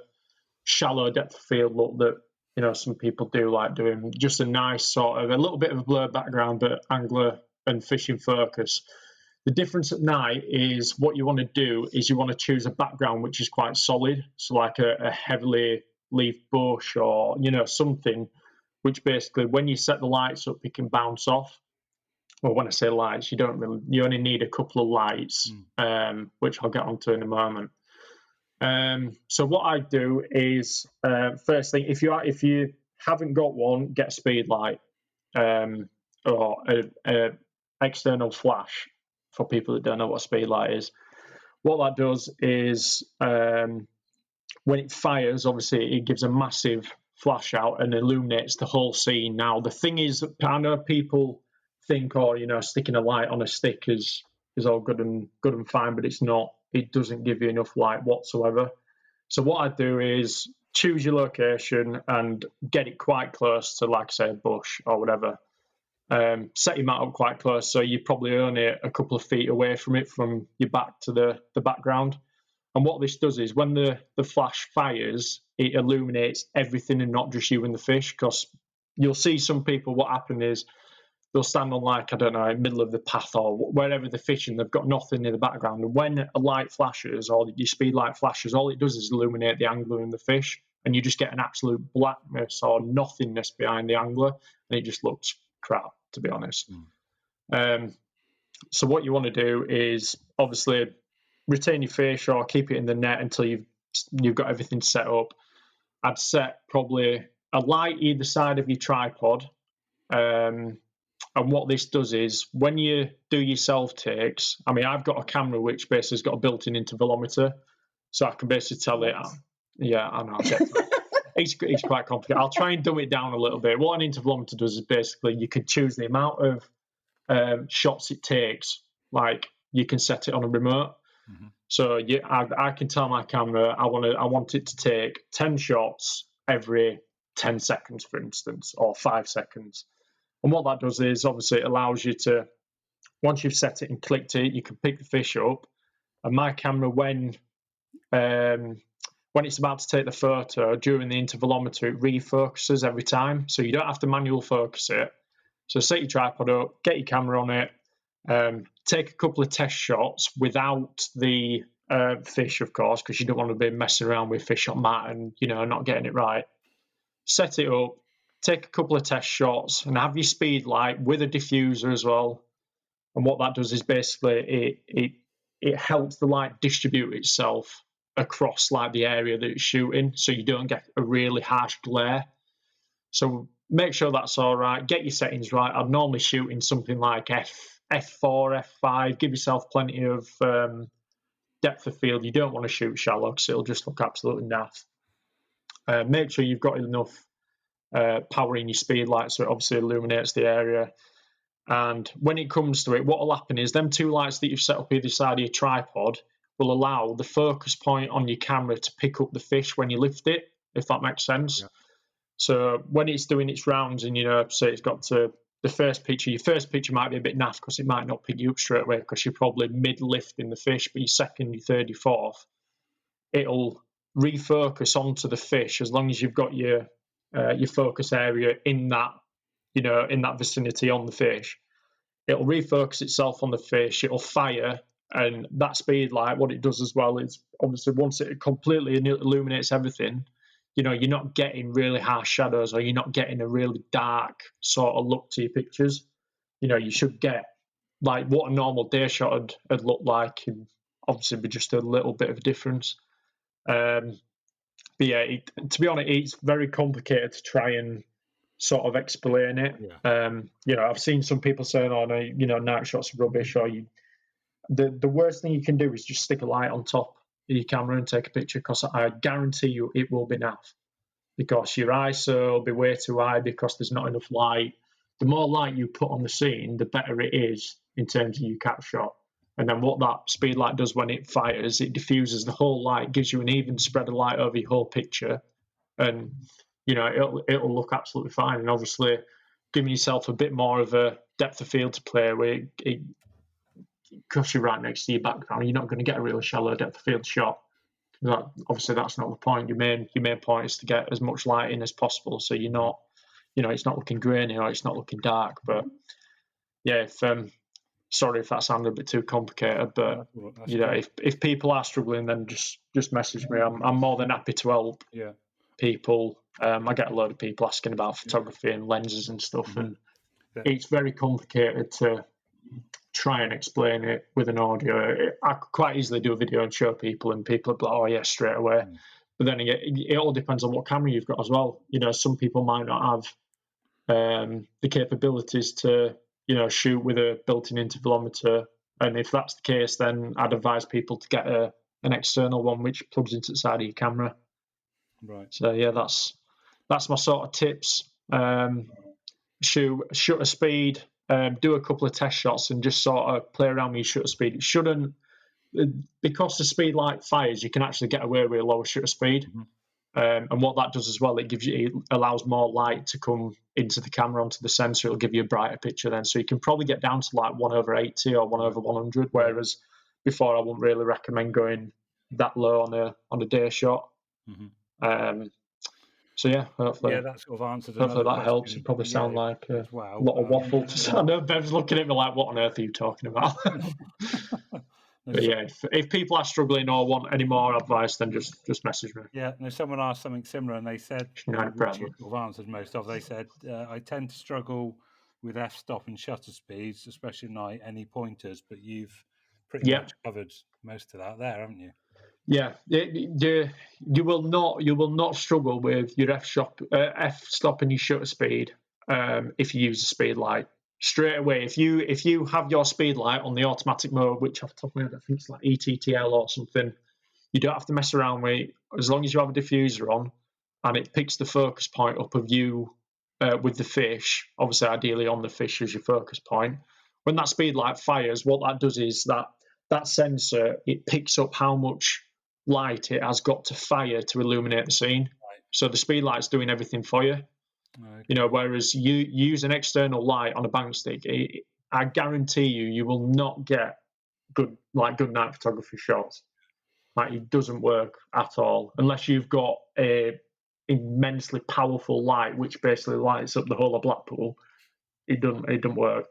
Speaker 2: shallow depth of field look that some people do like doing. Just a nice sort of a little bit of a blurred background, but angler and fishing focus. The difference at night is what you want to do is you want to choose a background which is quite solid. So like a heavily leaf bush or, something which basically when you set the lights up, it can bounce off. Well, when I say lights, you only need a couple of lights, which I'll get onto in a moment. So what I do is, first thing, if you haven't got one, get a speed light or a external flash. For people that don't know what a speed light is, what that does is when it fires, obviously it gives a massive flash out and illuminates the whole scene. Now the thing is, I know people think, sticking a light on a stick is all good and fine, but it's not. It doesn't give you enough light whatsoever. So what I do is choose your location and get it quite close to, like I say, a bush or whatever. Set your mat up quite close, so you're probably only a couple of feet away from it, from your back to the background. And what this does is when the flash fires, it illuminates everything and not just you and the fish. Because you'll see some people, what happen is they'll stand on, like, I don't know, in the middle of the path or wherever they're fishing, they've got nothing in the background. And when a light flashes or your speed light flashes, all it does is illuminate the angler and the fish, and you just get an absolute blackness or nothingness behind the angler, and it just looks crap, to be honest. So what you want to do is obviously retain your fish or keep it in the net until you've got everything set up. I'd set probably a light either side of your tripod. And what this does is when you do your self takes, I mean, I've got a camera which basically has got a built-in intervalometer, so I can basically tell it. Yeah, I know. It's quite complicated. I'll try and dumb it down a little bit. What an intervalometer does is basically you can choose the amount of shots it takes. Like you can set it on a remote. So I can tell my camera I want it to take 10 shots every 10 seconds, for instance, or 5 seconds. And what that does is obviously it allows you to, once you've set it and clicked it, you can pick the fish up. And my camera, when it's about to take the photo, during the intervalometer, it refocuses every time. So you don't have to manual focus it. So set your tripod up, get your camera on it, take a couple of test shots without the fish, of course, because you don't want to be messing around with fish on mat and, not getting it right. Set it up, take a couple of test shots, and have your speed light with a diffuser as well. And what that does is basically it helps the light distribute itself across like the area that it's shooting, so you don't get a really harsh glare. So make sure that's all right. Get your settings right. I'd normally shoot in something like F4, F5. Give yourself plenty of depth of field. You don't want to shoot shallow because it'll just look absolutely naff. Make sure you've got enough power in your speed light so it obviously illuminates the area. And when it comes to it, what will happen is them two lights that you've set up either side of your tripod will allow the focus point on your camera to pick up the fish when you lift it, if that makes sense. Yeah. So when it's doing its rounds and, say it's got to the first picture, your first picture might be a bit naff because it might not pick you up straight away because you're probably mid-lifting the fish, but your second, your third, your fourth, it'll refocus onto the fish as long as you've got your focus area in that, in that vicinity on the fish. It'll refocus itself on the fish, it'll fire, and that speed light, what it does as well is obviously once it completely illuminates everything, you're not getting really harsh shadows or you're not getting a really dark sort of look to your pictures. You should get like what a normal day shot would look like, and obviously with just a little bit of a difference. But yeah, to be honest, it's very complicated to try and sort of explain it. Yeah. I've seen some people saying, "Oh no, night shots are rubbish," or the worst thing you can do is just stick a light on top of your camera and take a picture, because I guarantee you it will be naff, because your ISO will be way too high because there's not enough light. The more light you put on the scene, the better it is in terms of your cap shot. And then what that speed light does when it fires, it diffuses the whole light, gives you an even spread of light over your whole picture, and it'll look absolutely fine. And obviously, giving yourself a bit more of a depth of field to play with, because you're right next to your background, you're not going to get a really shallow depth of field shot. Obviously, that's not the point. Your main point is to get as much light in as possible, so you're not, it's not looking grainy or it's not looking dark. But yeah, sorry if that sounded a bit too complicated, but if people are struggling, then just message me. I'm more than happy to help.
Speaker 1: Yeah.
Speaker 2: People. I get a load of people asking about photography and lenses and stuff, and it's very complicated to try and explain it with an audio. I could quite easily do a video and show people, and people are like, "Oh yeah," straight away. But then it all depends on what camera you've got as well. Some people might not have the capabilities to shoot with a built-in intervalometer, and if that's the case, then I'd advise people to get an external one which plugs into the side of your camera.
Speaker 1: Right.
Speaker 2: So yeah, that's my sort of tips. Shutter speed, do a couple of test shots and just sort of play around with your shutter speed. It shouldn't, because the speed light fires, you can actually get away with a lower shutter speed. And what that does as well, it allows more light to come into the camera onto the sensor. It'll give you a brighter picture then. So you can probably get down to like 1/80 or 1/100, whereas before I wouldn't really recommend going that low on a day shot. So yeah, hopefully,
Speaker 1: that sort of answered.
Speaker 2: Hopefully that helps. It probably sound like a lot of waffle. I know Bev's looking at me like, "What on earth are you talking about?" But yeah, if people are struggling or want any more advice, then just message me.
Speaker 1: Yeah, no, someone asked something similar, and they said, which you sort of answered most of. They said, "I tend to struggle with f-stop and shutter speeds, especially at night. Any pointers?" But you've pretty much covered most of that there, haven't you?
Speaker 2: Yeah, you will not struggle with your f-stop and your shutter speed if you use a speed light straight away. If you have your speed light on the automatic mode, which off the top of my head I think it's like ETTL or something, you don't have to mess around with it. As long as you have a diffuser on and it picks the focus point up of you with the fish, obviously ideally on the fish as your focus point. When that speed light fires, what that does is that sensor, it picks up how much light it has got to fire to illuminate the scene.
Speaker 1: Right.
Speaker 2: So the speed light's doing everything for you. Okay. Whereas you use an external light on a bank stick, I guarantee you will not get good night photography shots. Like, it doesn't work at all unless you've got a immensely powerful light which basically lights up the whole of Blackpool. It doesn't work.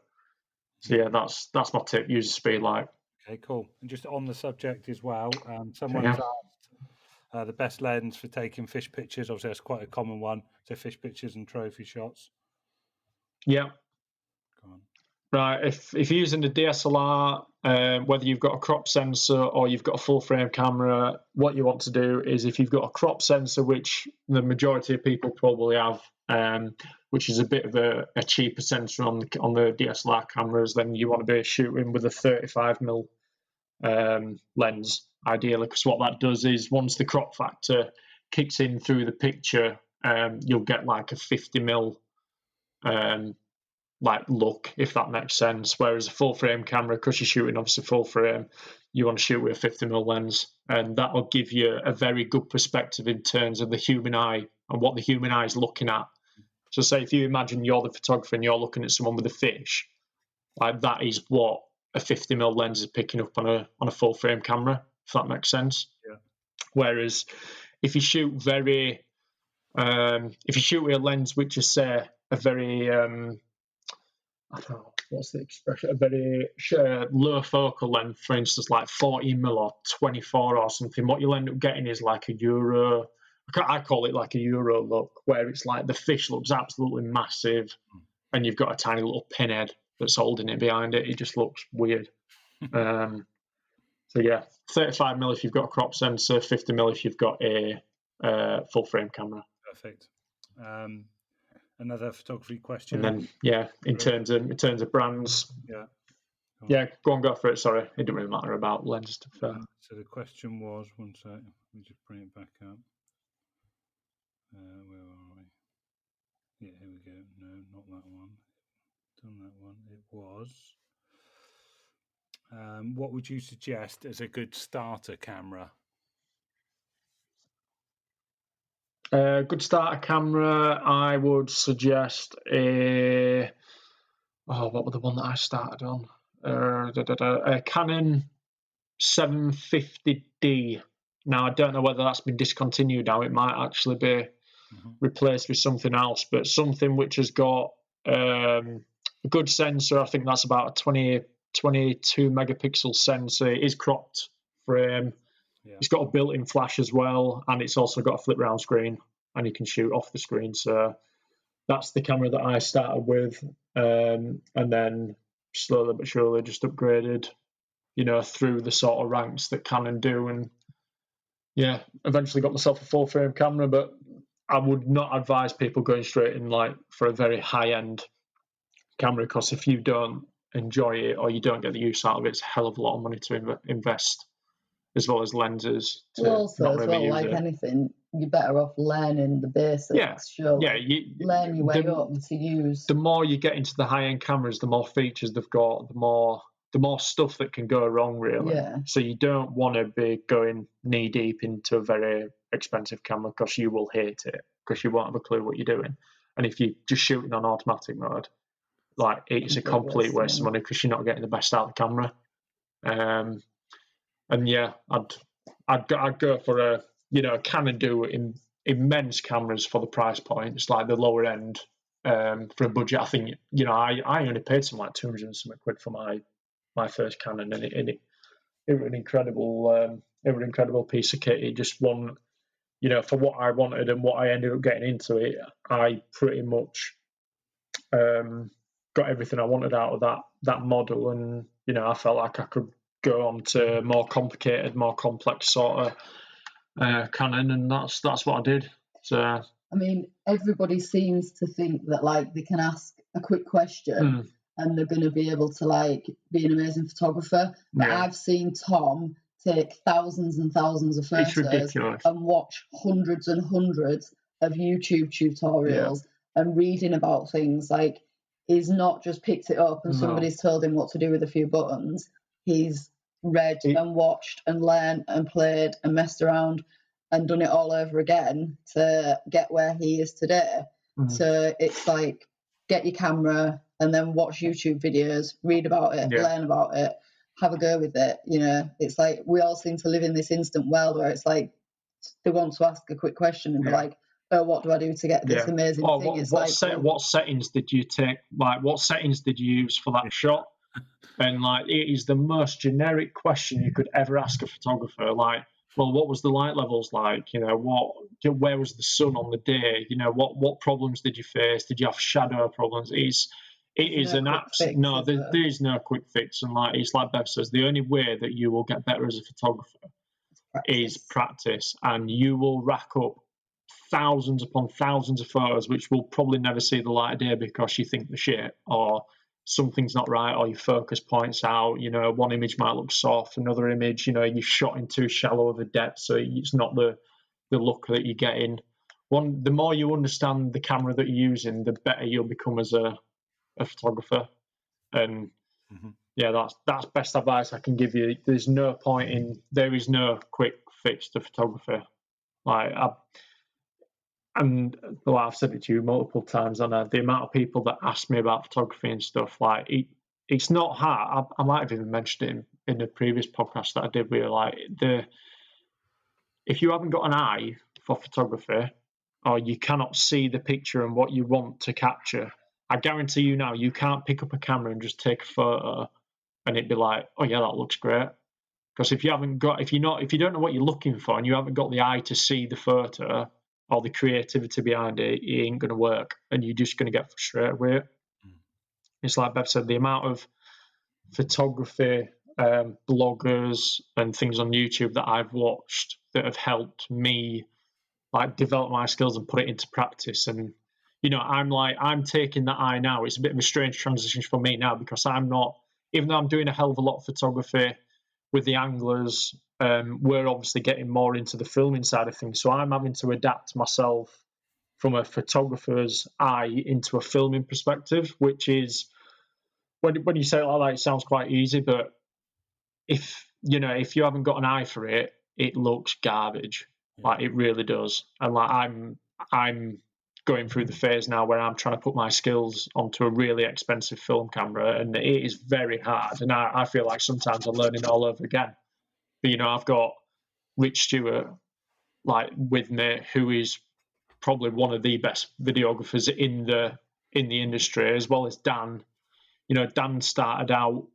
Speaker 2: So yeah, that's my tip. Use a speed light.
Speaker 1: Okay, cool. And just on the subject as well, someone's asked the best lens for taking fish pictures. Obviously, that's quite a common one. So fish pictures and trophy shots.
Speaker 2: Yeah.
Speaker 1: Go on.
Speaker 2: Right. If you're using the DSLR, whether you've got a crop sensor or you've got a full frame camera, what you want to do is, if you've got a crop sensor, which the majority of people probably have, which is a bit of a cheaper sensor on the DSLR cameras, then you want to be shooting with a 35mm lens, ideally, because what that does is, once the crop factor kicks in through the picture, you'll get like a 50mm look, if that makes sense. Whereas a full frame camera, because you're shooting obviously full frame, you want to shoot with a 50mm lens, and that will give you a very good perspective in terms of the human eye and what the human eye is looking at. So say if you imagine you're the photographer and you're looking at someone with a fish, like, that is what a 50mm lens is picking up on a full frame camera, if that makes sense.
Speaker 1: Yeah.
Speaker 2: Whereas if you shoot with a lens which is, say, a very I don't know, what's the expression? A very low focal length, for instance, like 14mm or 24 or something. What you'll end up getting is like a Euro. I call it like a Euro look, where it's like the fish looks absolutely massive, and you've got a tiny little pinhead that's holding it behind it. It just looks weird. So yeah, 35mm if you've got a crop sensor, 50mm if you've got a full frame camera.
Speaker 1: Perfect. Another photography question.
Speaker 2: And then in terms of brands, Yeah, go for it. Sorry, it didn't really matter about lenses to fair.
Speaker 1: So the question was, one sec, let me just bring it back up. Where are we? Yeah, here we go. No, not that one. Done that one. It was, what would you suggest as a good starter camera?
Speaker 2: Good starter camera, I would suggest a... what was the one that I started on? A Canon 750D. Now, I don't know whether that's been discontinued now. It might actually be replaced with something else, but something which has got a good sensor. I think that's about a 22 megapixel sensor. It is cropped frame. Yeah. It's got a built-in flash as well, and it's also got a flip-round screen, and you can shoot off the screen. So that's the camera that I started with, and then slowly but surely just upgraded, through the sort of ranks that Canon do, and yeah, eventually got myself a full-frame camera. But I would not advise people going straight in for a very high-end camera, because if you don't enjoy it or you don't get the use out of it, it's a hell of a lot of money to invest, as well as lenses.
Speaker 3: Also, as well, like anything, you're better off learning the basics.
Speaker 2: Yeah,
Speaker 3: learn your way up to use.
Speaker 2: The more you get into the high-end cameras, the more features they've got, the more stuff that can go wrong, really.
Speaker 3: Yeah.
Speaker 2: So you don't want to be going knee-deep into a very expensive camera, because you will hate it, because you won't have a clue what you're doing. And if you're just shooting on automatic mode, it's a complete waste of money, because you're not getting the best out of the camera. And yeah, I'd go for a Canon do immense cameras for the price points, like the lower end, for a budget. I think I only paid something like 200 and something quid for my first Canon, and it was an incredible piece of kit. It just won, for what I wanted and what I ended up getting into it. I pretty much got everything I wanted out of that model, and I felt like I could go on to more complicated, more complex sort of Canon, and that's what I did. So
Speaker 3: I mean, everybody seems to think that they can ask a quick question and they're going to be able to be an amazing photographer. But yeah. I've seen Tom take thousands and thousands of photos and watch hundreds and hundreds of YouTube tutorials and reading about things. He's not just picked it up and somebody's told him what to do with a few buttons. He's read and watched and learned and played and messed around and done it all over again to get where he is today. So it's get your camera and then watch YouTube videos, read about it, learn about it, have a go with it. It's we all seem to live in this instant world where it's they want to ask a quick question and be oh, what do I do to get this amazing thing?
Speaker 2: What settings did you take? What settings did you use for that shot? And it is the most generic question you could ever ask a photographer. Well, what was the light levels like? Where was the sun on the day? What problems did you face? Did you have shadow problems? There is no quick fix. And it's like Bev says, the only way that you will get better as a photographer is practice, and you will rack up thousands upon thousands of photos which will probably never see the light of day because you think they're shit, or something's not right, or your focus points out. One image might look soft, another image, you've shot in too shallow of a depth, so it's not the look that you're getting. The more you understand the camera that you're using, the better you'll become as a photographer. And that's best advice I can give you. There is no quick fix to photography. I've said it to you multiple times, and the amount of people that ask me about photography and stuff, it's not hard. I might have even mentioned it in the previous podcast that I did, where if you haven't got an eye for photography, or you cannot see the picture and what you want to capture, I guarantee you now, you can't pick up a camera and just take a photo and it'd be like, oh yeah, that looks great. Because if you don't know what you're looking for and you haven't got the eye to see the photo or the creativity behind it, it ain't going to work, and you're just going to get frustrated with it. It's like Bev said, the amount of photography bloggers and things on YouTube that I've watched that have helped me develop my skills and put it into practice. And I'm taking that eye now. It's a bit of a strange transition for me now, because I'm not even though I'm doing a hell of a lot of photography with the anglers, we're obviously getting more into the filming side of things. So I'm having to adapt myself from a photographer's eye into a filming perspective, which is, when you say it like that, it sounds quite easy, but if you haven't got an eye for it, it looks garbage. Like, it really does. And like, I'm going through the phase now where I'm trying to put my skills onto a really expensive film camera, and it is very hard. And I feel like sometimes I'm learning all over again. But I've got Rich Stewart like with me, who is probably one of the best videographers in the industry, as well as Dan. Dan started out,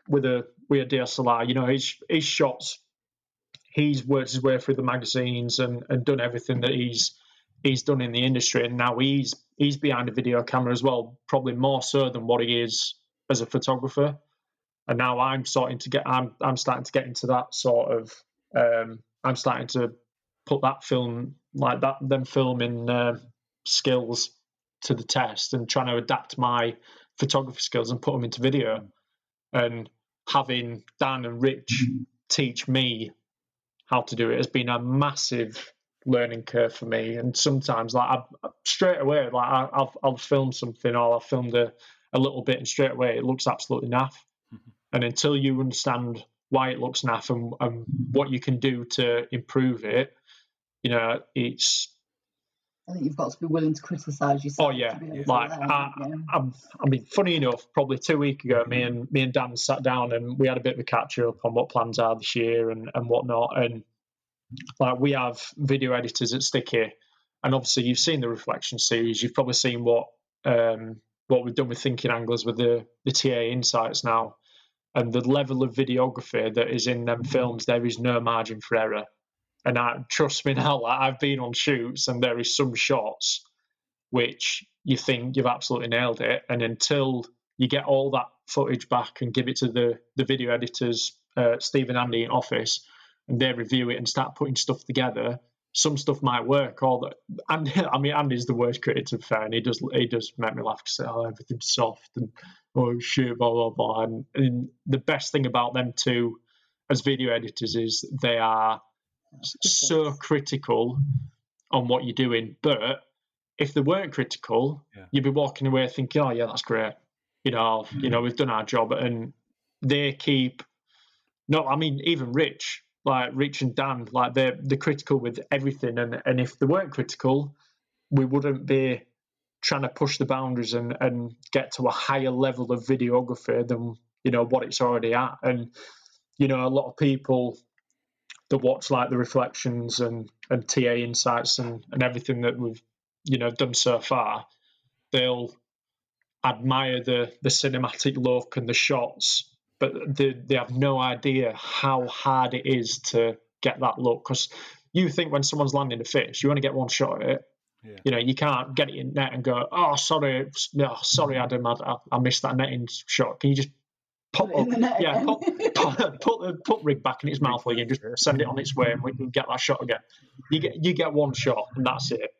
Speaker 2: with a DSLR. His shots, he's worked his way through the magazines and done everything that he's done in the industry, and now he's behind a video camera as well, probably more so than what he is as a photographer. And now I'm starting to get into that sort of. I'm starting to put that film, like that, them filming skills to the test, and trying to adapt my photography skills and put them into video. And having Dan and Rich teach me how to do it has been a massive learning curve for me. And sometimes, like, straight away, like I'll film something, or I've filmed a little bit, and straight away it looks absolutely naff. And until you understand why it looks naff and what you can do to improve it, it's.
Speaker 3: I think you've got to be willing to criticise yourself.
Speaker 2: Oh yeah, like I mean, funny enough, probably 2 weeks ago, me and Dan sat down and we had a bit of a catch up on what plans are this year and whatnot. And like, we have video editors at Sticky, and obviously you've seen the Reflection series. You've probably seen what we've done with Thinking Anglers with the TA Insights now, and the level of videography that is in them films. There is no margin for error. And trust me now, like, I've been on shoots and there is some shots which you think you've absolutely nailed it, and until you get all that footage back and give it to the video editors, Steve and Andy in office, and they review it and start putting stuff together, some stuff might work. Andy's the worst critic, to be fair, and he does make me laugh, because everything's soft and shit, blah blah blah. And the best thing about them two as video editors is they are so critical on what you're doing. But if they weren't critical, you'd be walking away thinking, oh yeah, that's great, we've done our job. And they keep even Rich and Dan, like, they're critical with everything. And if they weren't critical, we wouldn't be trying to push the boundaries and get to a higher level of videography than what it's already at. And a lot of people that watch like the Reflections and TA Insights and everything that we've done so far, they'll admire the cinematic look and the shots, but they have no idea how hard it is to get that look. Because you think when someone's landing a fish, you want to get one shot at it. You can't get it in net and go, oh, sorry Adam, I missed that netting shot. Can you just put rig back in its mouth for you and just send it on its way, and we can get that shot again. You get one shot and that's it.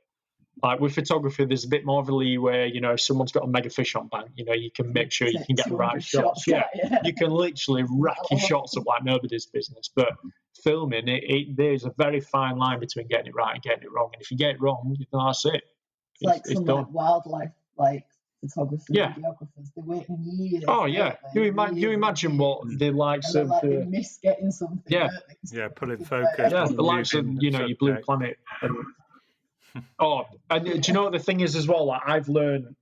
Speaker 2: Like, with photography, there's a bit more of a leeway. If someone's got a mega fish on bank, you can make sure you can get the right shots. Yeah, you can literally rack your shots up like nobody's business. But filming, there's a very fine line between getting it right and getting it wrong. And if you get it wrong, that's it.
Speaker 3: It's like some done. Like wildlife, like photographers, videographers, they're waiting years.
Speaker 2: Oh yeah, you imagine what the likes of
Speaker 3: they miss getting something.
Speaker 1: Yeah, pulling focus.
Speaker 2: Yeah, the likes of your Blue Planet. And do you know what the thing is as well? Like, I've learned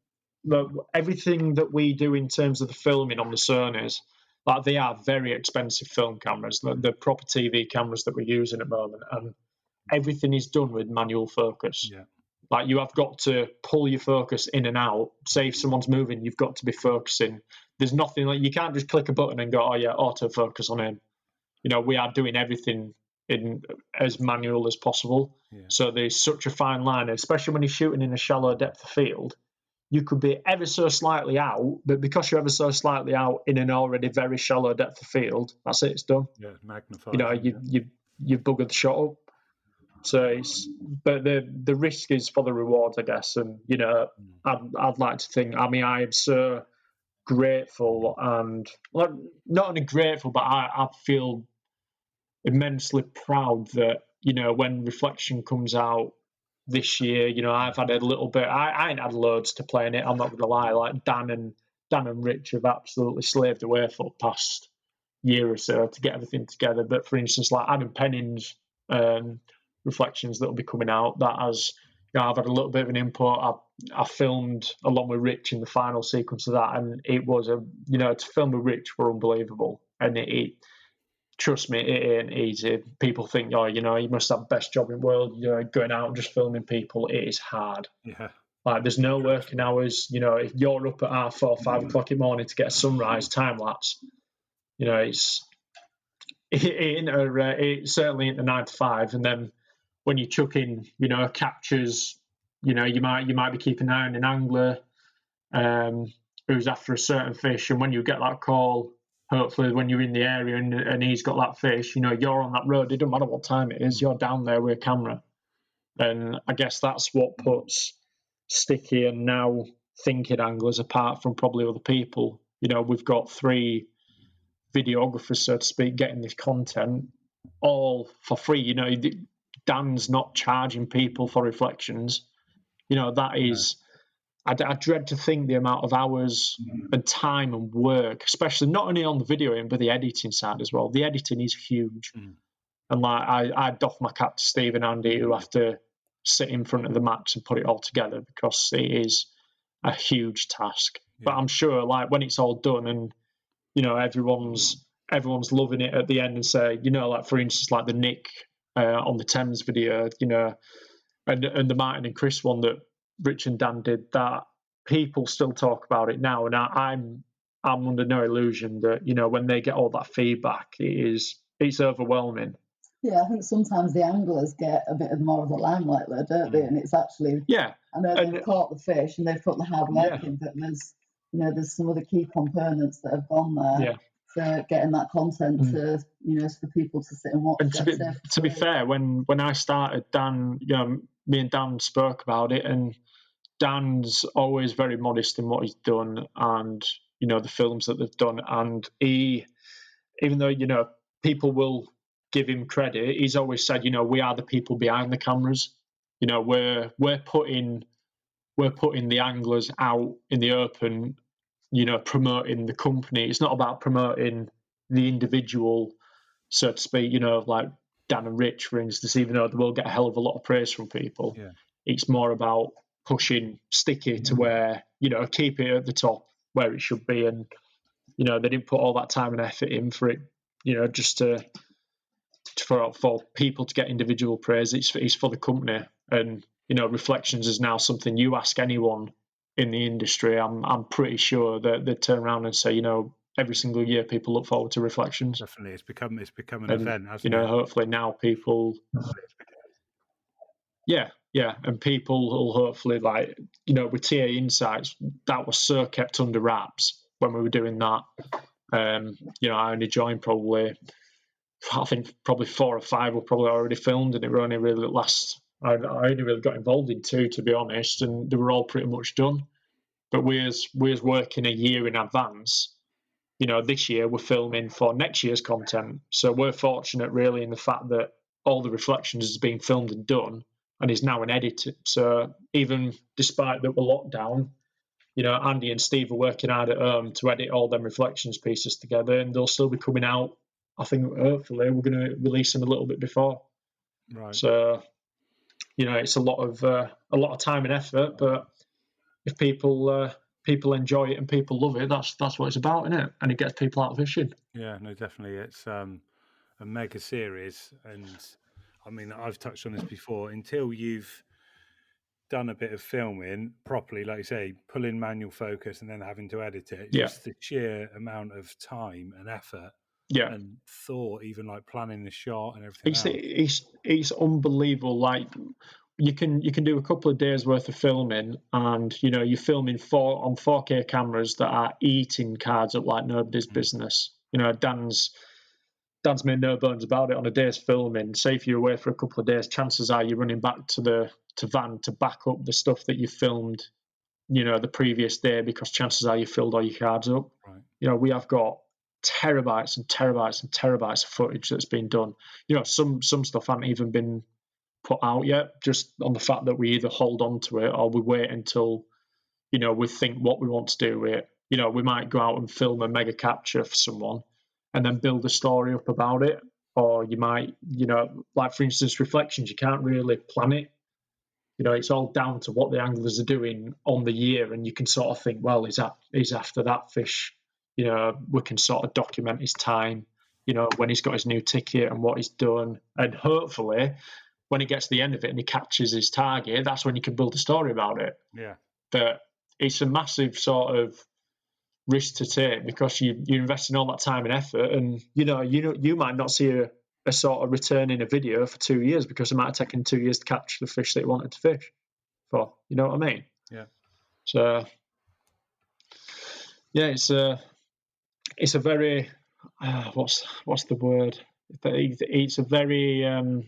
Speaker 2: that everything that we do in terms of the filming on the Sonys, like, they are very expensive film cameras, the proper TV cameras that we're using at the moment, and everything is done with manual focus.
Speaker 1: Yeah.
Speaker 2: Like, you have got to pull your focus in and out. Say if someone's moving, you've got to be focusing. There's nothing like, you can't just click a button and go, oh yeah, autofocus on him. We are doing everything in as manual as possible. Yeah. So there's such a fine line, especially when you're shooting in a shallow depth of field. You could be ever so slightly out, but because you're ever so slightly out in an already very shallow depth of field, that's it, it's done.
Speaker 1: Yeah, magnified.
Speaker 2: You've buggered the shot up. So but the risk is for the reward, I guess. And I'd like to think. I mean, I am so grateful and, well, not only grateful, but I feel immensely proud that, you know, when Reflection comes out this year, you know, I've had a little bit. I ain't had loads to play in it. I'm not going to lie. Like Dan and Rich have absolutely slaved away for the past year or so to get everything together. But for instance, like Adam Penning's Reflections that will be coming out, that has, you know, I've had a little bit of an input. I filmed along with Rich in the final sequence of that, and it was to film with Rich were unbelievable. And it trust me, it ain't easy. People think, oh, you know, you must have the best job in the world, you know, going out and just filming people. It is hard.
Speaker 1: Yeah.
Speaker 2: Like, there's no working hours. You know, if you're up at 4:30, 5 o'clock in the morning to get a sunrise time lapse, you know, it certainly ain't a 9 to 5. And then when you chuck in, you know, captures, you know, you might be keeping an eye on an angler who's after a certain fish, and when you get that call, hopefully when you're in the area and he's got that fish, you know, you're on that road. It doesn't matter what time it is, you're down there with a camera. And I guess that's what puts Sticky and now Thinking anglers apart from probably other people. You know, we've got 3 videographers, so to speak, getting this content all for free. You know, Dan's not charging people for Reflections. You know, that is... I dread to think the amount of hours and time and work, especially not only on the videoing, but the editing side as well. The editing is huge. And like I doff my cap to Steve and Andy, who have to sit in front of the Macs and put it all together, because it is a huge task. Yeah. But I'm sure, like, when it's all done and, you know, everyone's loving it at the end, and say, you know, like, for instance, like the Nick on the Thames video, you know, and the Martin and Chris one that Rich and Dan did, that people still talk about it now, and I'm under no illusion that, you know, when they get all that feedback, it's overwhelming.
Speaker 3: Yeah, I think sometimes the anglers get a bit more of the limelight there, don't they? And it's actually, I know they've caught the fish and they've put the hard work in, but there's some other key components that have gone there for getting that content to, you know, for people to sit and watch.
Speaker 2: And to be fair, when I started, Dan, you know, me and Dan spoke about it, and Dan's always very modest in what he's done, and, you know, the films that they've done. And he, even though, you know, people will give him credit, he's always said, you know, we are the people behind the cameras. You know, we're putting the anglers out in the open, you know, promoting the company. It's not about promoting the individual, so to speak, you know, like Dan and Rich, for instance, even though they will get a hell of a lot of praise from people. Yeah. It's more about pushing Sticky to where, you know, keep it at the top where it should be. And, you know, they didn't put all that time and effort in for it, you know, just for people to get individual praise. It's for the company. And, you know, Reflections is now something you ask anyone in the industry, I'm pretty sure that they'd turn around and say, you know, every single year people look forward to Reflections.
Speaker 1: Definitely, it's become an event, hasn't it?
Speaker 2: You know, hopefully now people... Yeah, and people will hopefully, like, you know, with TA Insights, that was so kept under wraps when we were doing that. You know, I only joined probably 4 or 5 were probably already filmed, and it were only really I only really got involved in 2, to be honest, and they were all pretty much done. But we're working a year in advance. You know, this year we're filming for next year's content. So we're fortunate, really, in the fact that all the Reflections has been filmed and done, and is now an edit. So even despite that we're locked down, you know, Andy and Steve are working hard at home to edit all them Reflections pieces together, and they'll still be coming out. I think hopefully we're going to release them a little bit before.
Speaker 1: Right.
Speaker 2: So, you know, it's a lot of time and effort, but if people enjoy it and people love it, that's what it's about, isn't it? And it gets people out fishing.
Speaker 1: Yeah, no, definitely. It's a mega series, and I mean, I've touched on this before. Until you've done a bit of filming properly, like you say, pull in manual focus and then having to edit it, just the sheer amount of time and effort and thought, even like planning the shot and everything
Speaker 2: it's unbelievable. Like, you can do a couple of days worth of filming, and, you know, you're filming on 4K cameras that are eating cards up like nobody's business. You know, Dan's made no bones about it. On a day's filming, say if you're away for a couple of days, chances are you're running back to van to back up the stuff that you filmed the previous day, because chances are you filled all your cards up.
Speaker 1: Right.
Speaker 2: We have got terabytes and terabytes and terabytes of footage that's been done. Some stuff hasn't even been put out yet, just on the fact that we either hold on to it or we wait until, we think what we want to do with it. We might go out and film a mega capture for someone and then build a story up about it. Or you might, like for instance, reflections, you can't really plan it. It's all down to what the anglers are doing on the year, and you can sort of think, well, he's after that fish. We can sort of document his time, when he's got his new ticket and what he's done. And hopefully, when he gets to the end of it and he catches his target, that's when you can build a story about it.
Speaker 1: Yeah.
Speaker 2: But it's a massive sort of risk to take, because you're investing all that time and effort, and you might not see a sort of return in a video for 2 years, because it might have taken 2 years to catch the fish that you wanted to fish for. You know what I mean?
Speaker 1: Yeah. So
Speaker 2: yeah, it's a very what's the word? It's a very a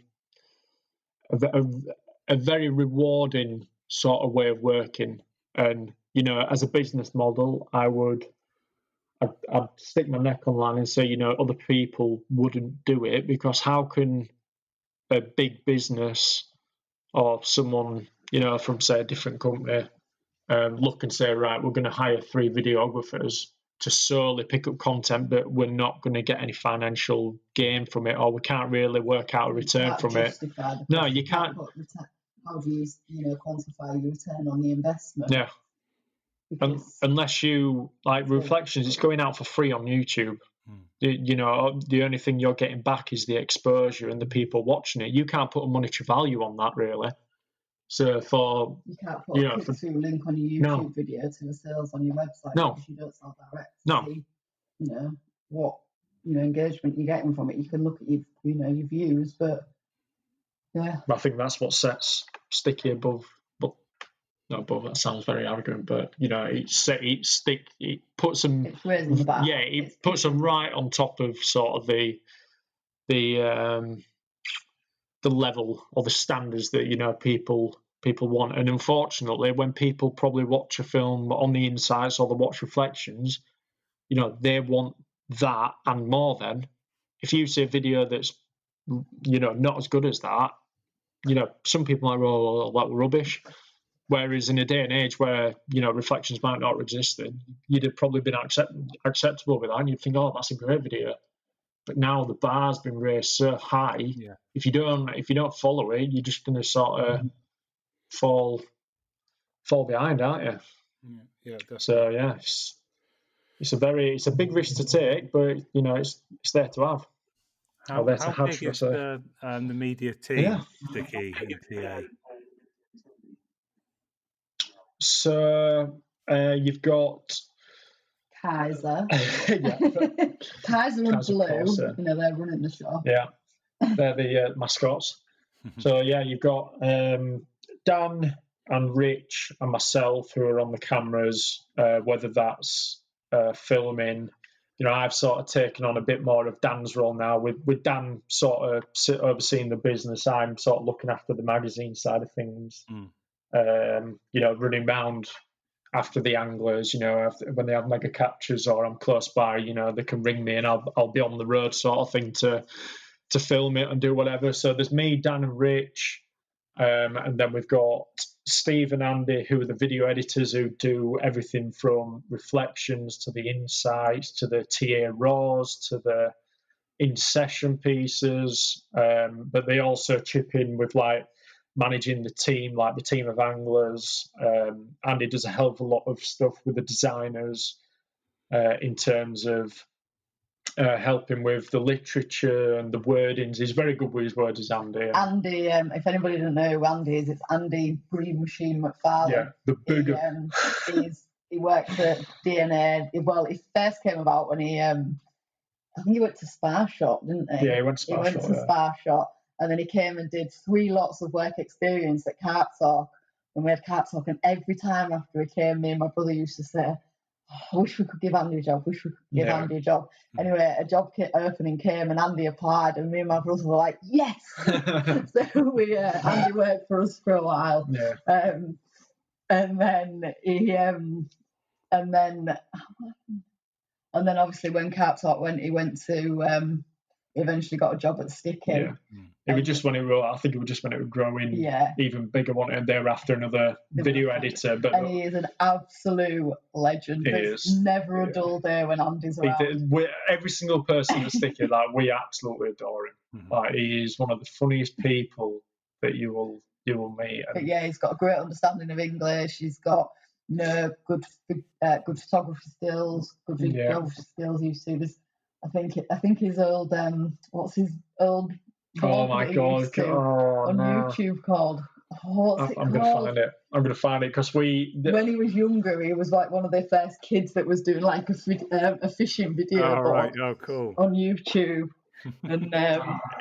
Speaker 2: very rewarding sort of way of working. And as a business model, I'd stick my neck on the line and say, other people wouldn't do it, because how can a big business or someone, from, say, a different company look and say, right, we're going to hire 3 videographers to solely pick up content, but we're not going to get any financial gain from it, or we can't really work out a return from it. No, you can't.
Speaker 3: How do you quantify your return on the investment?
Speaker 2: Yeah. Unless you, like Reflections, it's going out for free on YouTube. The only thing you're getting back is the exposure and the people watching it. You can't put a monetary value on that, really. So
Speaker 3: you can't put a click-through link on your YouTube video to the sales on your website, because you don't sell direct. See, what engagement you're getting from it. You can look at your your views, but yeah,
Speaker 2: I think that's what sets Sticky above. Not above, that sounds very arrogant, but it puts them.
Speaker 3: It's raising the bar.
Speaker 2: Yeah, it puts them right on top of sort of the level or the standards that people want. And unfortunately, when people probably watch a film on the insights or they watch Reflections, they want that and more. Then, if you see a video that's not as good as that, some people might go, "Oh, that was rubbish." Whereas in a day and age where Reflections might not have existed, you'd have probably been acceptable with that, and you'd think, "Oh, that's a great video." But now the bar's been raised so high.
Speaker 1: Yeah.
Speaker 2: If you don't follow it, you're just going to sort of fall behind, aren't you?
Speaker 1: Yeah. Definitely.
Speaker 2: So yeah, it's a big risk to take, but it's there to have.
Speaker 1: How big is the media team, Sticky and TA?
Speaker 2: So you've got
Speaker 3: Kaiser.
Speaker 2: Yeah.
Speaker 3: Kaiser and
Speaker 2: Kaiser,
Speaker 3: Blue.
Speaker 2: of course,
Speaker 3: they're running the show.
Speaker 2: Yeah, they're the mascots. So yeah, you've got Dan and Rich and myself who are on the cameras, whether that's filming. I've sort of taken on a bit more of Dan's role now, with Dan sort of overseeing the business. I'm sort of looking after the magazine side of things. Running around after the anglers, when they have mega captures or I'm close by, they can ring me and I'll be on the road sort of thing to film it and do whatever. So there's me, Dan and Rich, and then we've got Steve and Andy, who are the video editors who do everything from Reflections to the insights to the TA raws to the in-session pieces, but they also chip in with managing the team, like the team of anglers. Andy does a hell of a lot of stuff with the designers in terms of helping with the literature and the wordings. He's very good with his words, Andy.
Speaker 3: Andy, if anybody doesn't know who Andy is, it's Andy Green Machine McFarlane.
Speaker 2: Yeah, the bigger.
Speaker 3: He works at DNA. Well, he first came about when I think he went to Spar Shop, didn't he?
Speaker 2: Yeah, he went to
Speaker 3: Spar Shop. And then he came and did 3 lots of work experience at Carp Talk. And we had Carp Talk, and every time after he came, me and my brother used to say, I wish we could give Andy a job. Andy a job. Anyway, a job opening came and Andy applied, and me and my brother were like, yes! So Andy worked for us for a while.
Speaker 2: Yeah.
Speaker 3: And then and then obviously when Carp Talk went, he went to eventually got a job at Sticky.
Speaker 2: Yeah. It was just when it was, I think it was just when it was growing even bigger one, and they were after another video editor. But
Speaker 3: and he is an absolute legend. There's never a dull day when Andy's around.
Speaker 2: Every single person at Sticky, like, we absolutely adore him. Like, he is one of the funniest people that you will meet.
Speaker 3: But yeah, he's got a great understanding of English. He's got good photography skills, good videography skills. You see this. I think his old what's his old
Speaker 2: oh my god
Speaker 3: on YouTube called what's it called?
Speaker 2: I'm gonna find it because when
Speaker 3: he was younger, he was like one of the first kids that was doing like a fishing video
Speaker 1: cool
Speaker 3: on YouTube. And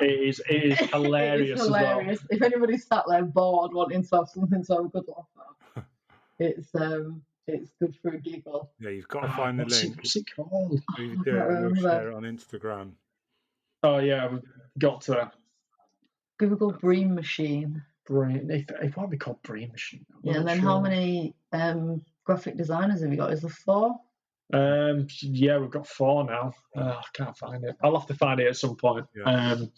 Speaker 2: it is hilarious.
Speaker 3: It's hilarious.
Speaker 2: As well.
Speaker 3: If anybody's sat there bored wanting to have something to have a good laugh at, it's good for a giggle.
Speaker 1: Yeah, you've got to find the link.
Speaker 2: What's it called?
Speaker 1: You do it and we'll share it on Instagram.
Speaker 2: Oh yeah, we've got to
Speaker 3: Google Bream Machine.
Speaker 2: It might be called Bream Machine.
Speaker 3: And then how many graphic designers have you got? Is there 4?
Speaker 2: Yeah, we've got 4 now. I can't find it. I'll have to find it at some point. So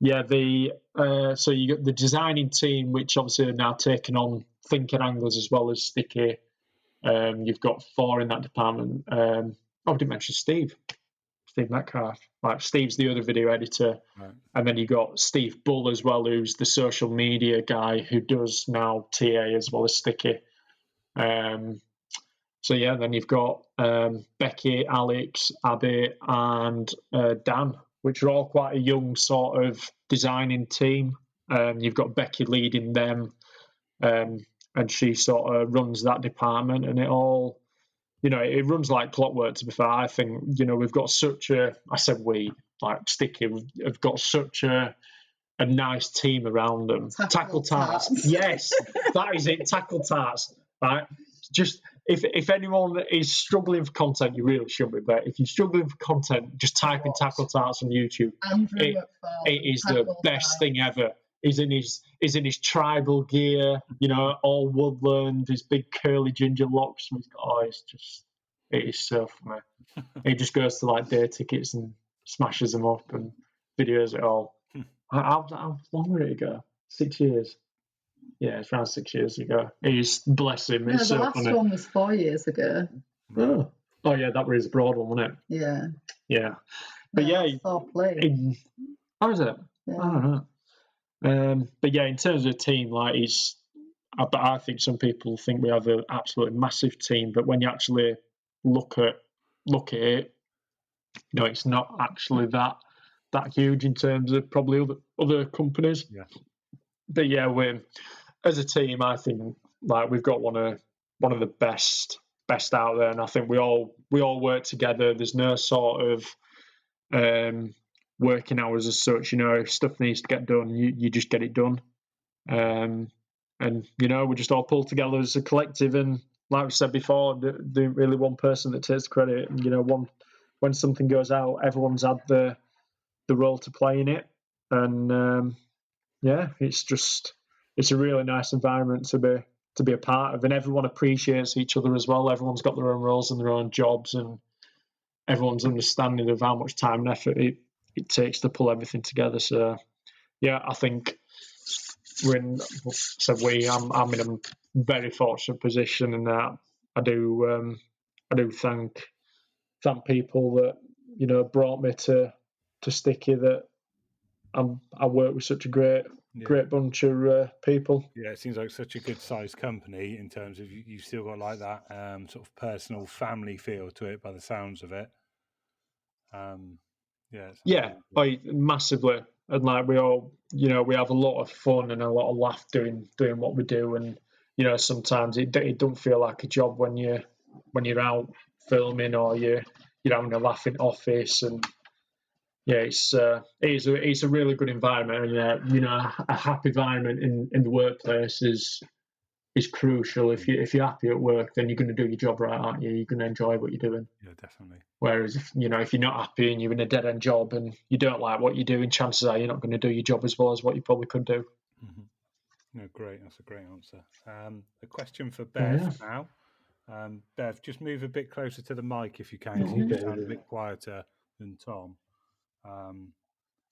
Speaker 2: you got the designing team, which obviously are now taking on Thinking Anglers as well as Sticky. You've got 4 in that department. I didn't mention Steve Metcalf. Like, Steve's the other video editor, and then you got Steve Bull as well, who's the social media guy who does now TA as well as Sticky. So yeah, then you've got Becky, Alex, Abby, and Dan, which are all quite a young sort of designing team. You've got Becky leading them, and she sort of runs that department, and it all, it runs like clockwork, to be fair. I think, we've got Sticky, we've got such a nice team around them. Tackle Tarts. Yes, that is it, Tackle Tarts. Right? Just, if anyone is struggling for content, you really should be there. If you're struggling for content, just type in Tackle Tarts on YouTube. It is the best thing ever. He's in his tribal gear, all woodland, his big curly ginger locks. It is so funny. He just goes to like day tickets and smashes them up and videos it all. How long did it go? 6 years. Yeah, it's around 6 years ago. He's, bless him.
Speaker 3: No, the last one was 4 years ago.
Speaker 2: Oh yeah, that was a broad one, wasn't it?
Speaker 3: Yeah.
Speaker 2: Yeah. But how is it?
Speaker 3: Yeah.
Speaker 2: I don't know. But yeah, in terms of the team, like, I think some people think we have an absolutely massive team, but when you actually look at it, it's not actually that huge in terms of probably other companies.
Speaker 1: Yeah.
Speaker 2: But yeah, as a team, I think, like, we've got one of the best out there, and I think we all work together. There's no sort of working hours as such. If stuff needs to get done, you just get it done. And we just all pull together as a collective, and like we said before, there really one person that takes credit. And when something goes out, everyone's had the role to play in it. And it's a really nice environment to be a part of, and everyone appreciates each other as well. Everyone's got their own roles and their own jobs, and everyone's understanding of how much time and effort it takes to pull everything together. So yeah, I think I'm in a very fortunate position, and that I do thank people that brought me to Sticky, that I work with such a great bunch of people.
Speaker 1: Yeah, it seems like such a good sized company in terms of you've still got like that sort of personal family feel to it by the sounds of it.
Speaker 2: Massively. And like, we all, we have a lot of fun and a lot of laugh doing what we do. And sometimes it don't feel like a job when you're out filming, or you're having a laugh in office. And yeah, it's a really good environment. And a happy environment in the workplace is crucial. If you're happy at work, then you're going to do your job right, aren't you? You're going to enjoy what you're doing.
Speaker 1: Yeah, definitely.
Speaker 2: Whereas if you're not happy and you're in a dead end job and you don't like what you're doing, chances are you're not going to do your job as well as what you probably could do.
Speaker 1: Mm-hmm. No, great. That's a great answer. A question for Bev now. Bev, just move a bit closer to the mic if you can, because you sound a bit quieter than Tom.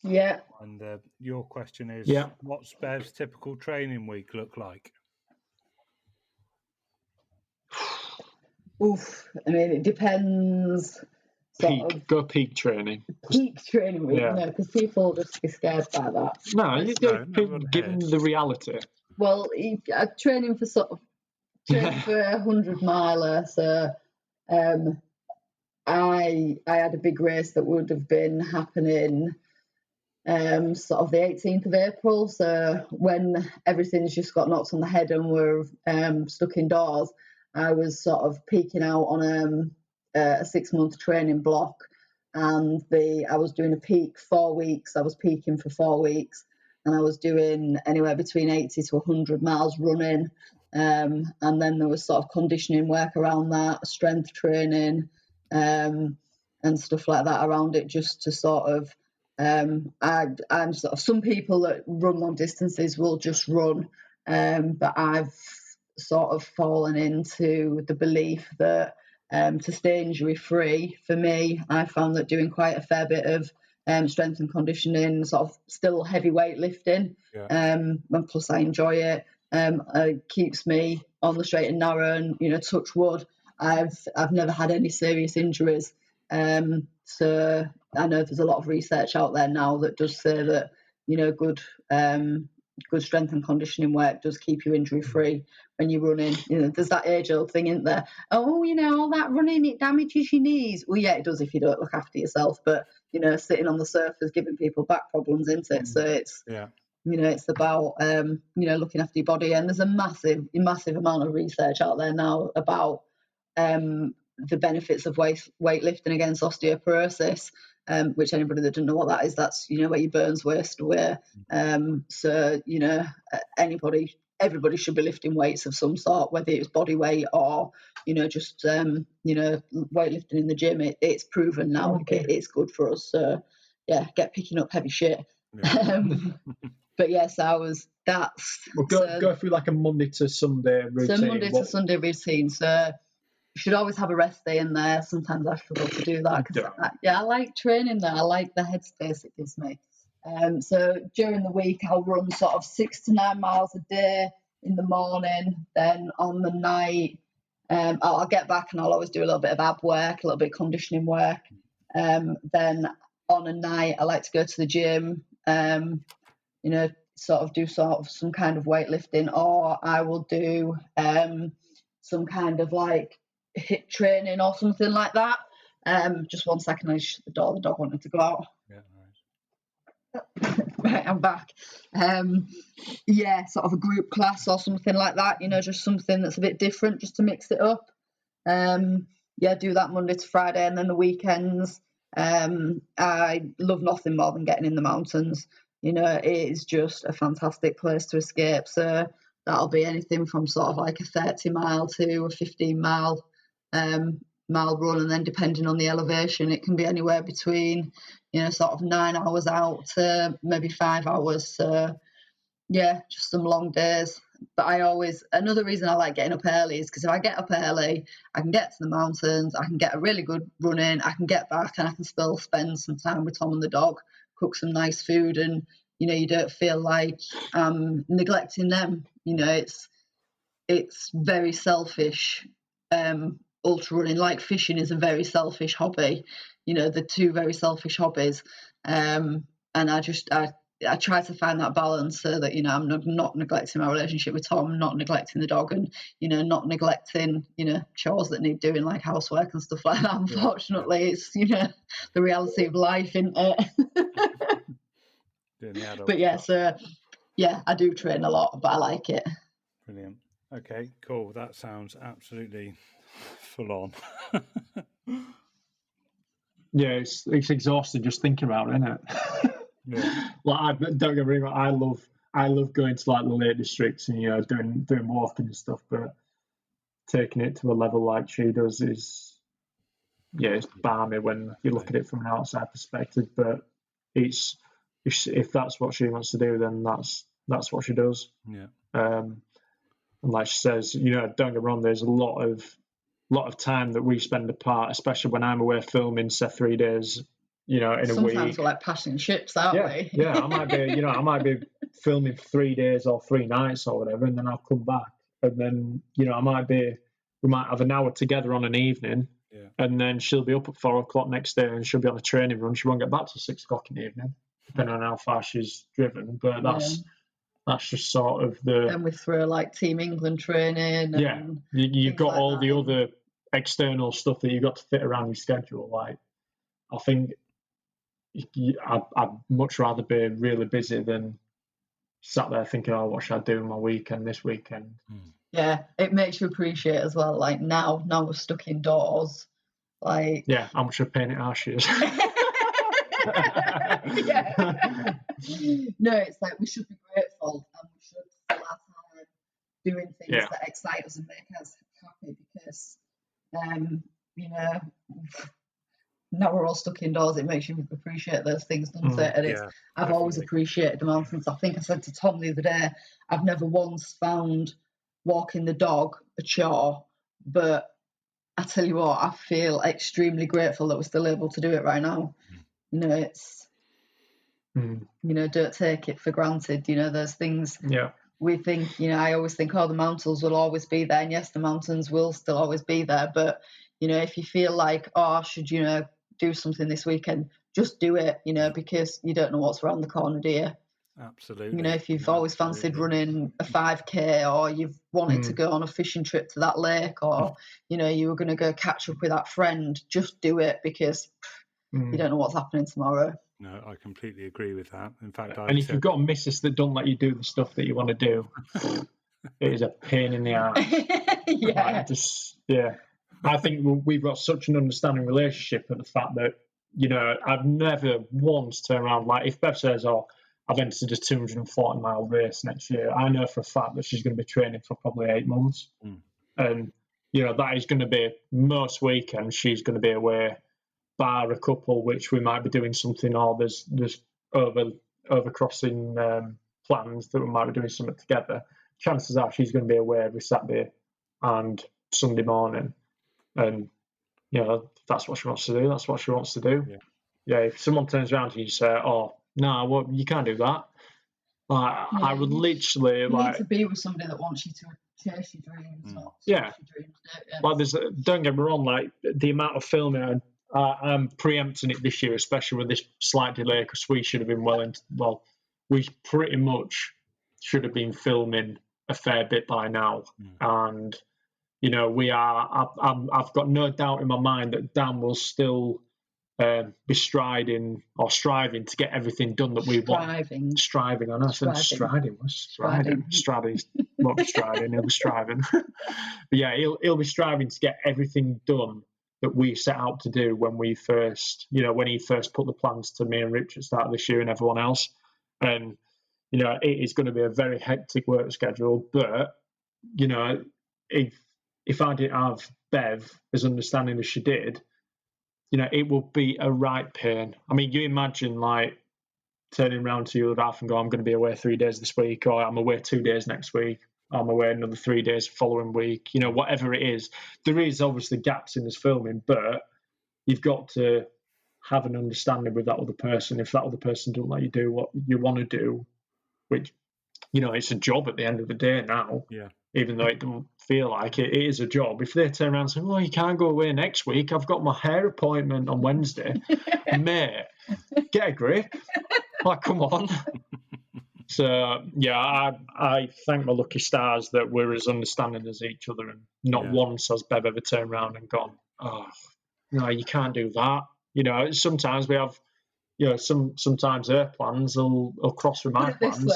Speaker 3: Yeah.
Speaker 1: And your question is, what's Bev's typical training week look like?
Speaker 3: Oof. I mean, it depends.
Speaker 2: Go peak training.
Speaker 3: Peak training week, no, because people just be scared by that.
Speaker 2: No, give them the reality.
Speaker 3: Well, training for 100 miler, so I had a big race that would have been happening sort of the 18th of April. So when everything's just got knocked on the head and we're stuck indoors, I was sort of peaking out on a 6-month training block, and I was doing a peak 4 weeks. I was peaking for 4 weeks, and I was doing anywhere between 80 to 100 miles running. And then there was sort of conditioning work around that, strength training, and stuff like that around it, just to sort of I'm sort of, some people that run long distances will just run, but I've sort of fallen into the belief that to stay injury free, for me, I found that doing quite a fair bit of strength and conditioning, sort of still heavy weightlifting, and plus I enjoy it. It keeps me on the straight and narrow, and touch wood, I've never had any serious injuries. So I know there's a lot of research out there now that does say that good strength and conditioning work does keep you injury free when you're running. There's that age old thing, isn't there? Oh, all that running, it damages your knees. Well, yeah, it does if you don't look after yourself. But sitting on the surface giving people back problems, isn't it? So it's it's about looking after your body, and there's a massive amount of research out there now about the benefits of weightlifting against osteoporosis, which anybody that doesn't know what that is, that's where your bones waste away. So everybody should be lifting weights of some sort, whether it's body weight or just weightlifting in the gym. It's proven now. It's good for us. So yeah, get picking up heavy shit. But yes, go
Speaker 2: through like a Monday to Sunday routine.
Speaker 3: So Monday to Sunday routine. So you should always have a rest day in there. Sometimes I struggle to do that because I like training there. I like the headspace it gives me. So during the week, I'll run sort of 6 to 9 miles a day in the morning. Then on the night, I'll get back and I'll always do a little bit of ab work, a little bit of conditioning work. Then on a night, I like to go to the gym. Sort of do some kind of weightlifting, or I will do some kind of like HIIT training or something like that. Just 1 second, I shut the door. The dog wanted to go out. Right, I'm back. Sort of a group class or something like that. Just something that's a bit different, just to mix it up. Do that Monday to Friday, and then the weekends. I love nothing more than getting in the mountains. It is just a fantastic place to escape. So that'll be anything from sort of like a 30 mile to a 15 mile run, and then depending on the elevation, it can be anywhere between sort of 9 hours out to maybe 5 hours. So yeah, just some long days. But another reason I like getting up early is because if I get up early, I can get to the mountains, I can get a really good run in, I can get back, and I can still spend some time with Tom and the dog, cook some nice food, and you don't feel like I'm neglecting them. It's very selfish. Ultra running, like fishing, is a very selfish hobby. The two very selfish hobbies. And I try to find that balance so that I'm not neglecting my relationship with Tom, not neglecting the dog, and not neglecting chores that need doing, like housework and stuff like that. Unfortunately, it's the reality of life, isn't it? But yeah, so yeah, I do train a lot, but I like it.
Speaker 1: Brilliant. Okay, cool. That sounds absolutely full on.
Speaker 2: Yeah, it's exhausting just thinking about it, isn't it? Like, don't get me wrong, I love going to like the Lake Districts and doing walking and stuff, but taking it to a level like she does is it's balmy when you look at it from an outside perspective. But it's if that's what she wants to do, then that's that's what she does.
Speaker 1: Yeah.
Speaker 2: And like she says, you know, don't get me wrong, there's a lot of time that we spend apart, especially when I'm away filming, say 3 days, you know, in a week.
Speaker 3: Sometimes we're like passing ships, aren't we?
Speaker 2: Yeah, I might be filming 3 days or 3 nights or whatever, and then I'll come back, and then, you know, we might have an hour together on an evening, and then she'll be up at 4 o'clock next day, and she'll be on a training run. She won't get back till 6 o'clock in the evening, depending on how far she's driven. But that's just sort of the.
Speaker 3: Then we throw like Team England training. And
Speaker 2: you've got
Speaker 3: like
Speaker 2: all
Speaker 3: that.
Speaker 2: the other external stuff that you've got to fit around your schedule. Like, I think I'd much rather be really busy than sat there thinking, oh, what should I do in my weekend this weekend?
Speaker 3: Yeah, it makes you appreciate as well. Like now we're stuck indoors. Like,
Speaker 2: yeah, how much of a pain in the arse she is.
Speaker 3: No, it's like we should be grateful and we should fill our time doing things that excite us and make us happy, because you know, now we're all stuck indoors, it makes you appreciate those things, doesn't it? And I've always appreciated them all since, I think I said to Tom the other day, I've never once found walking the dog a chore, but I tell you what, I feel extremely grateful that we're still able to do it right now. You know, it's you know, don't take it for granted. You know, there's things we think, you know, I always think, oh, the mountains will always be there, and yes, the mountains will still always be there, but you know, if you feel like, oh, I should, you know, do something this weekend, just do it, you know, because you don't know what's around the corner, do you?
Speaker 1: Absolutely.
Speaker 3: You know, if you've always fancied running a 5K, or you've wanted to go on a fishing trip to that lake, or, you know, you were going to go catch up with that friend, just do it, because you don't know what's happening tomorrow.
Speaker 1: No, I completely agree with that. In fact,
Speaker 2: and if you've got a missus that don't let you do the stuff that you want to do, it is a pain in the ass. I think we've got such an understanding relationship, at the fact that, you know, I've never once turned around, like if Bev says, oh, I've entered a 240-mile race next year, I know for a fact that she's going to be training for probably 8 months. And, you know, that is going to be most weekends she's going to be away, bar a couple which we might be doing something, or there's overcrossing plans that we might be doing something together. Chances are she's going to be away every Saturday and Sunday morning. And, you know, if that's what she wants to do, that's what she wants to do. If someone turns around to you and say, oh, no, well, you can't do that. I would literally
Speaker 3: you need to be with somebody that wants you to chase your dreams, not chase your dreams.
Speaker 2: Like, don't get me wrong, like the amount of filming I'm preempting it this year, especially with this slight delay, because we should have been we pretty much should have been filming a fair bit by now. And, you know, I've got no doubt in my mind that Dan will still be striving to get everything done that we want. Striving. I know I said striding. Striding won't be striding, he'll be striving. But yeah, he'll be striving to get everything done that we set out to do when he first put the plans to me and Rich at the start of this year and everyone else. And, you know, it is going to be a very hectic work schedule, but, you know, if I didn't have Bev as understanding as she did, you know, it will be a right pain. I mean, you imagine, like, turning around to your other half and go, I'm going to be away 3 days this week, or I'm away 2 days next week, I'm away another 3 days the following week, you know, whatever it is. There is obviously gaps in this filming, but you've got to have an understanding with that other person. If that other person doesn't let you do what you want to do, which, you know, it's a job at the end of the day now, even though it doesn't feel like it, it is a job. If they turn around and say, well, you can't go away next week, I've got my hair appointment on Wednesday, mate, get a grip. Like, come on. So, yeah, I thank my lucky stars that we're as understanding as each other, and not once has Bev ever turned around and gone, oh, no, you can't do that. You know, sometimes we have, you know, sometimes her plans will cross with my plans.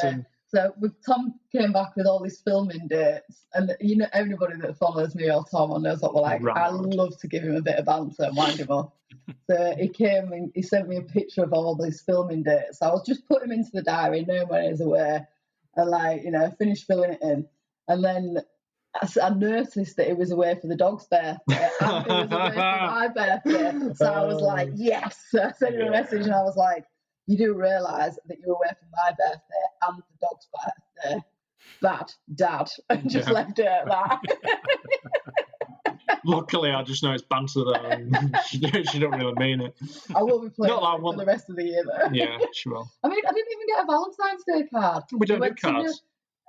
Speaker 3: So Tom came back with all these filming dates, and, you know, everybody that follows me or Tom knows what we're like. I love to give him a bit of banter and wind him up. So he came and he sent me a picture of all these filming dates. So I was just putting him into the diary, knowing when he was away, and, like, you know, finished filling it in. And then I noticed that he was away for the dog's birthday and he was away for my birthday. So I was like, yes. So I sent him a message and I was like, you do realise that you're away for my birthday and the dog's birthday. Bad dad, and just left it at that.
Speaker 2: Luckily, I just know it's banter though. And she don't really mean it.
Speaker 3: I will be playing
Speaker 2: Not
Speaker 3: for the rest of the year though.
Speaker 2: Yeah, she will.
Speaker 3: I mean, I didn't even get a Valentine's Day card.
Speaker 2: We don't do cards.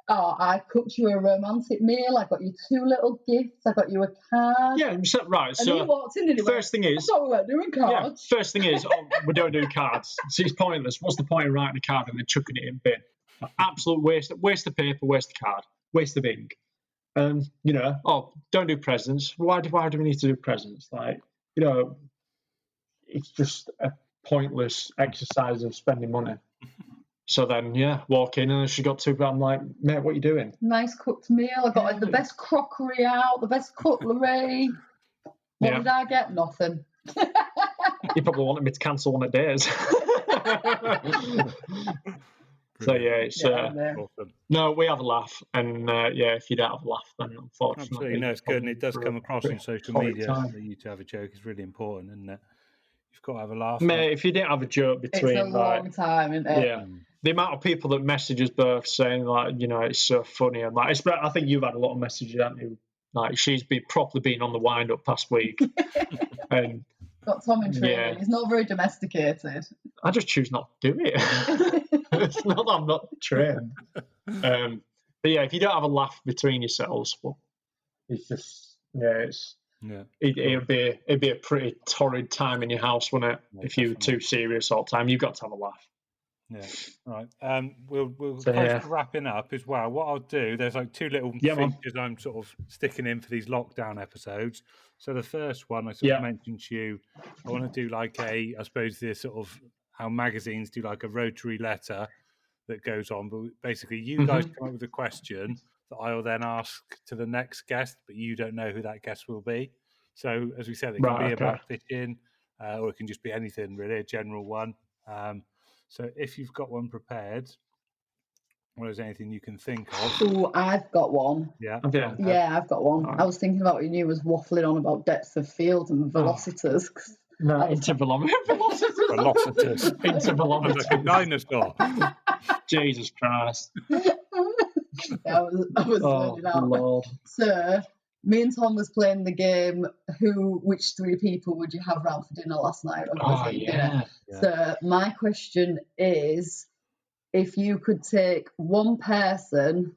Speaker 3: I cooked you a romantic meal. I got you 2 little gifts. I got you a card.
Speaker 2: Yeah, right.
Speaker 3: And you walked in and
Speaker 2: first thing is,
Speaker 3: I thought we weren't doing cards.
Speaker 2: Yeah, first thing is, we don't do cards. See, it's pointless. What's the point of writing a card and then chucking it in bin? Absolute waste of paper, waste of card, waste of ink. And don't do presents. Why do we need to do presents? Like, it's just a pointless exercise of spending money. So then, walk in and she got 2. I'm like, mate, what are you doing?
Speaker 3: Nice cooked meal. I got the best crockery out, the best cutlery. What did I get? Nothing.
Speaker 2: You probably wanted me to cancel one of days. So it's
Speaker 1: awesome.
Speaker 2: No, we have a laugh, and if you don't have a laugh, then unfortunately,
Speaker 1: absolutely, no, it's good, and it does come across on social media that you to have a joke is really important, isn't it? You've got to have a laugh.
Speaker 2: Mate, if you didn't have a joke between,
Speaker 3: it's a long time, isn't it?
Speaker 2: Yeah. The amount of people that message us both saying like, it's so funny, and like, I think you've had a lot of messages, haven't you? Like, she's properly been on the wind up past week, and
Speaker 3: got Tom in training. He's not very domesticated.
Speaker 2: I just choose not to do it. It's not that I'm not trained. But if you don't have a laugh between yourselves, well, it's just it'd be a pretty torrid time in your house, wouldn't it? If you're too serious all the time, you've got to have a laugh.
Speaker 1: Yeah, right. We'll close to wrapping up as well. What I'll do, there's like 2 little features I'm sort of sticking in for these lockdown episodes. So the first one I sort of mentioned to you, I want to do like I suppose the sort of how magazines do like a rotary letter that goes on, but basically you guys come up with a question that I will then ask to the next guest, but you don't know who that guest will be. So as we said, it can be about fishing, or it can just be anything really, a general one. So if you've got one prepared, or there's anything you can think of.
Speaker 3: Oh, I've got one.
Speaker 1: Yeah,
Speaker 3: I've got one. I was thinking about when you was waffling on about depths of field and velocities.
Speaker 2: No, intervalometers. Intervalometers.
Speaker 1: Like a dinosaur.
Speaker 2: Jesus Christ.
Speaker 3: I was out.
Speaker 2: Lord.
Speaker 3: So, me and Tom was playing the game, which 3 people would you have round for dinner last night?
Speaker 2: Yeah.
Speaker 3: So, my question is, if you could take one person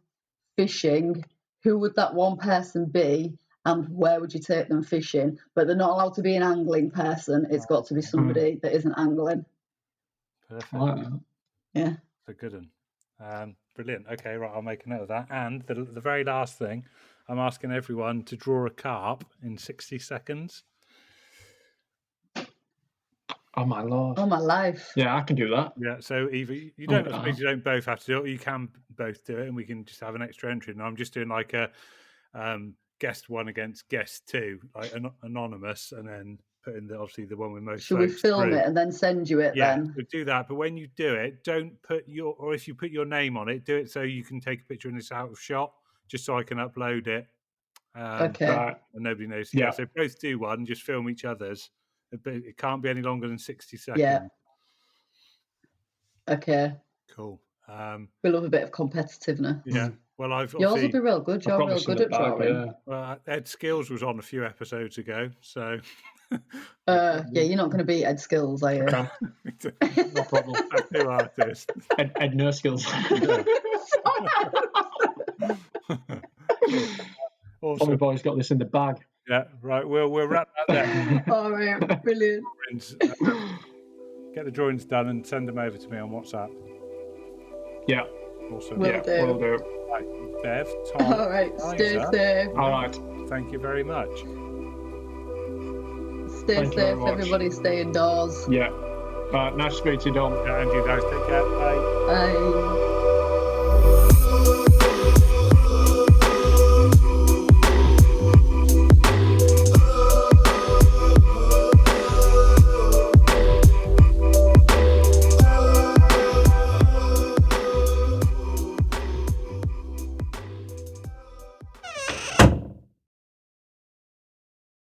Speaker 3: fishing, who would that one person be? And where would you take them fishing? But they're not allowed to be an angling person. It's got to be somebody that isn't angling.
Speaker 1: Perfect.
Speaker 3: Yeah.
Speaker 1: That's a good one. Brilliant. Okay, right, I'll make a note of that. And the very last thing, I'm asking everyone to draw a carp in 60 seconds.
Speaker 2: Oh, my Lord.
Speaker 3: Oh, my life.
Speaker 2: Yeah, I can do that.
Speaker 1: Yeah, so either you don't both have to do it, or you can both do it, and we can just have an extra entry. And I'm just doing like a... guest 1 against guest 2, like anonymous, and then put in obviously the one with most.
Speaker 3: Should we film it and then send you it?
Speaker 1: Yeah,
Speaker 3: then
Speaker 1: we'll do that. But when you do it, don't put or if you put your name on it, do it so you can take a picture and it's out of shot, just so I can upload it.
Speaker 3: Okay.
Speaker 1: And nobody knows. Yeah. So both do one, just film each other's. It can't be any longer than 60 seconds.
Speaker 3: Yeah. Okay.
Speaker 1: Cool.
Speaker 3: We love a bit of competitiveness.
Speaker 1: Yeah. Well,
Speaker 3: yours will be real good. You're real good at drawing.
Speaker 2: Yeah.
Speaker 1: Well, Ed Skills was on a few episodes ago, so.
Speaker 3: You're not going to beat Ed Skills, are you?
Speaker 2: No problem.
Speaker 1: Two artists.
Speaker 2: Ed No Skills.
Speaker 1: Awesome.
Speaker 2: Tommy Boy's got this in the bag.
Speaker 1: Yeah, right. We'll wrap that there.
Speaker 3: All right, brilliant.
Speaker 1: Get the drawings done and send them over to me on WhatsApp.
Speaker 2: Yeah.
Speaker 1: Awesome.
Speaker 3: Will do.
Speaker 1: Right, Bev, Tom.
Speaker 3: All right, stay safe.
Speaker 2: All right.
Speaker 1: Thank you very much.
Speaker 3: Stay safe, everybody. Stay indoors.
Speaker 2: Yeah. Nice to meet you, Dom.
Speaker 1: And you guys take care. Bye.
Speaker 3: Bye.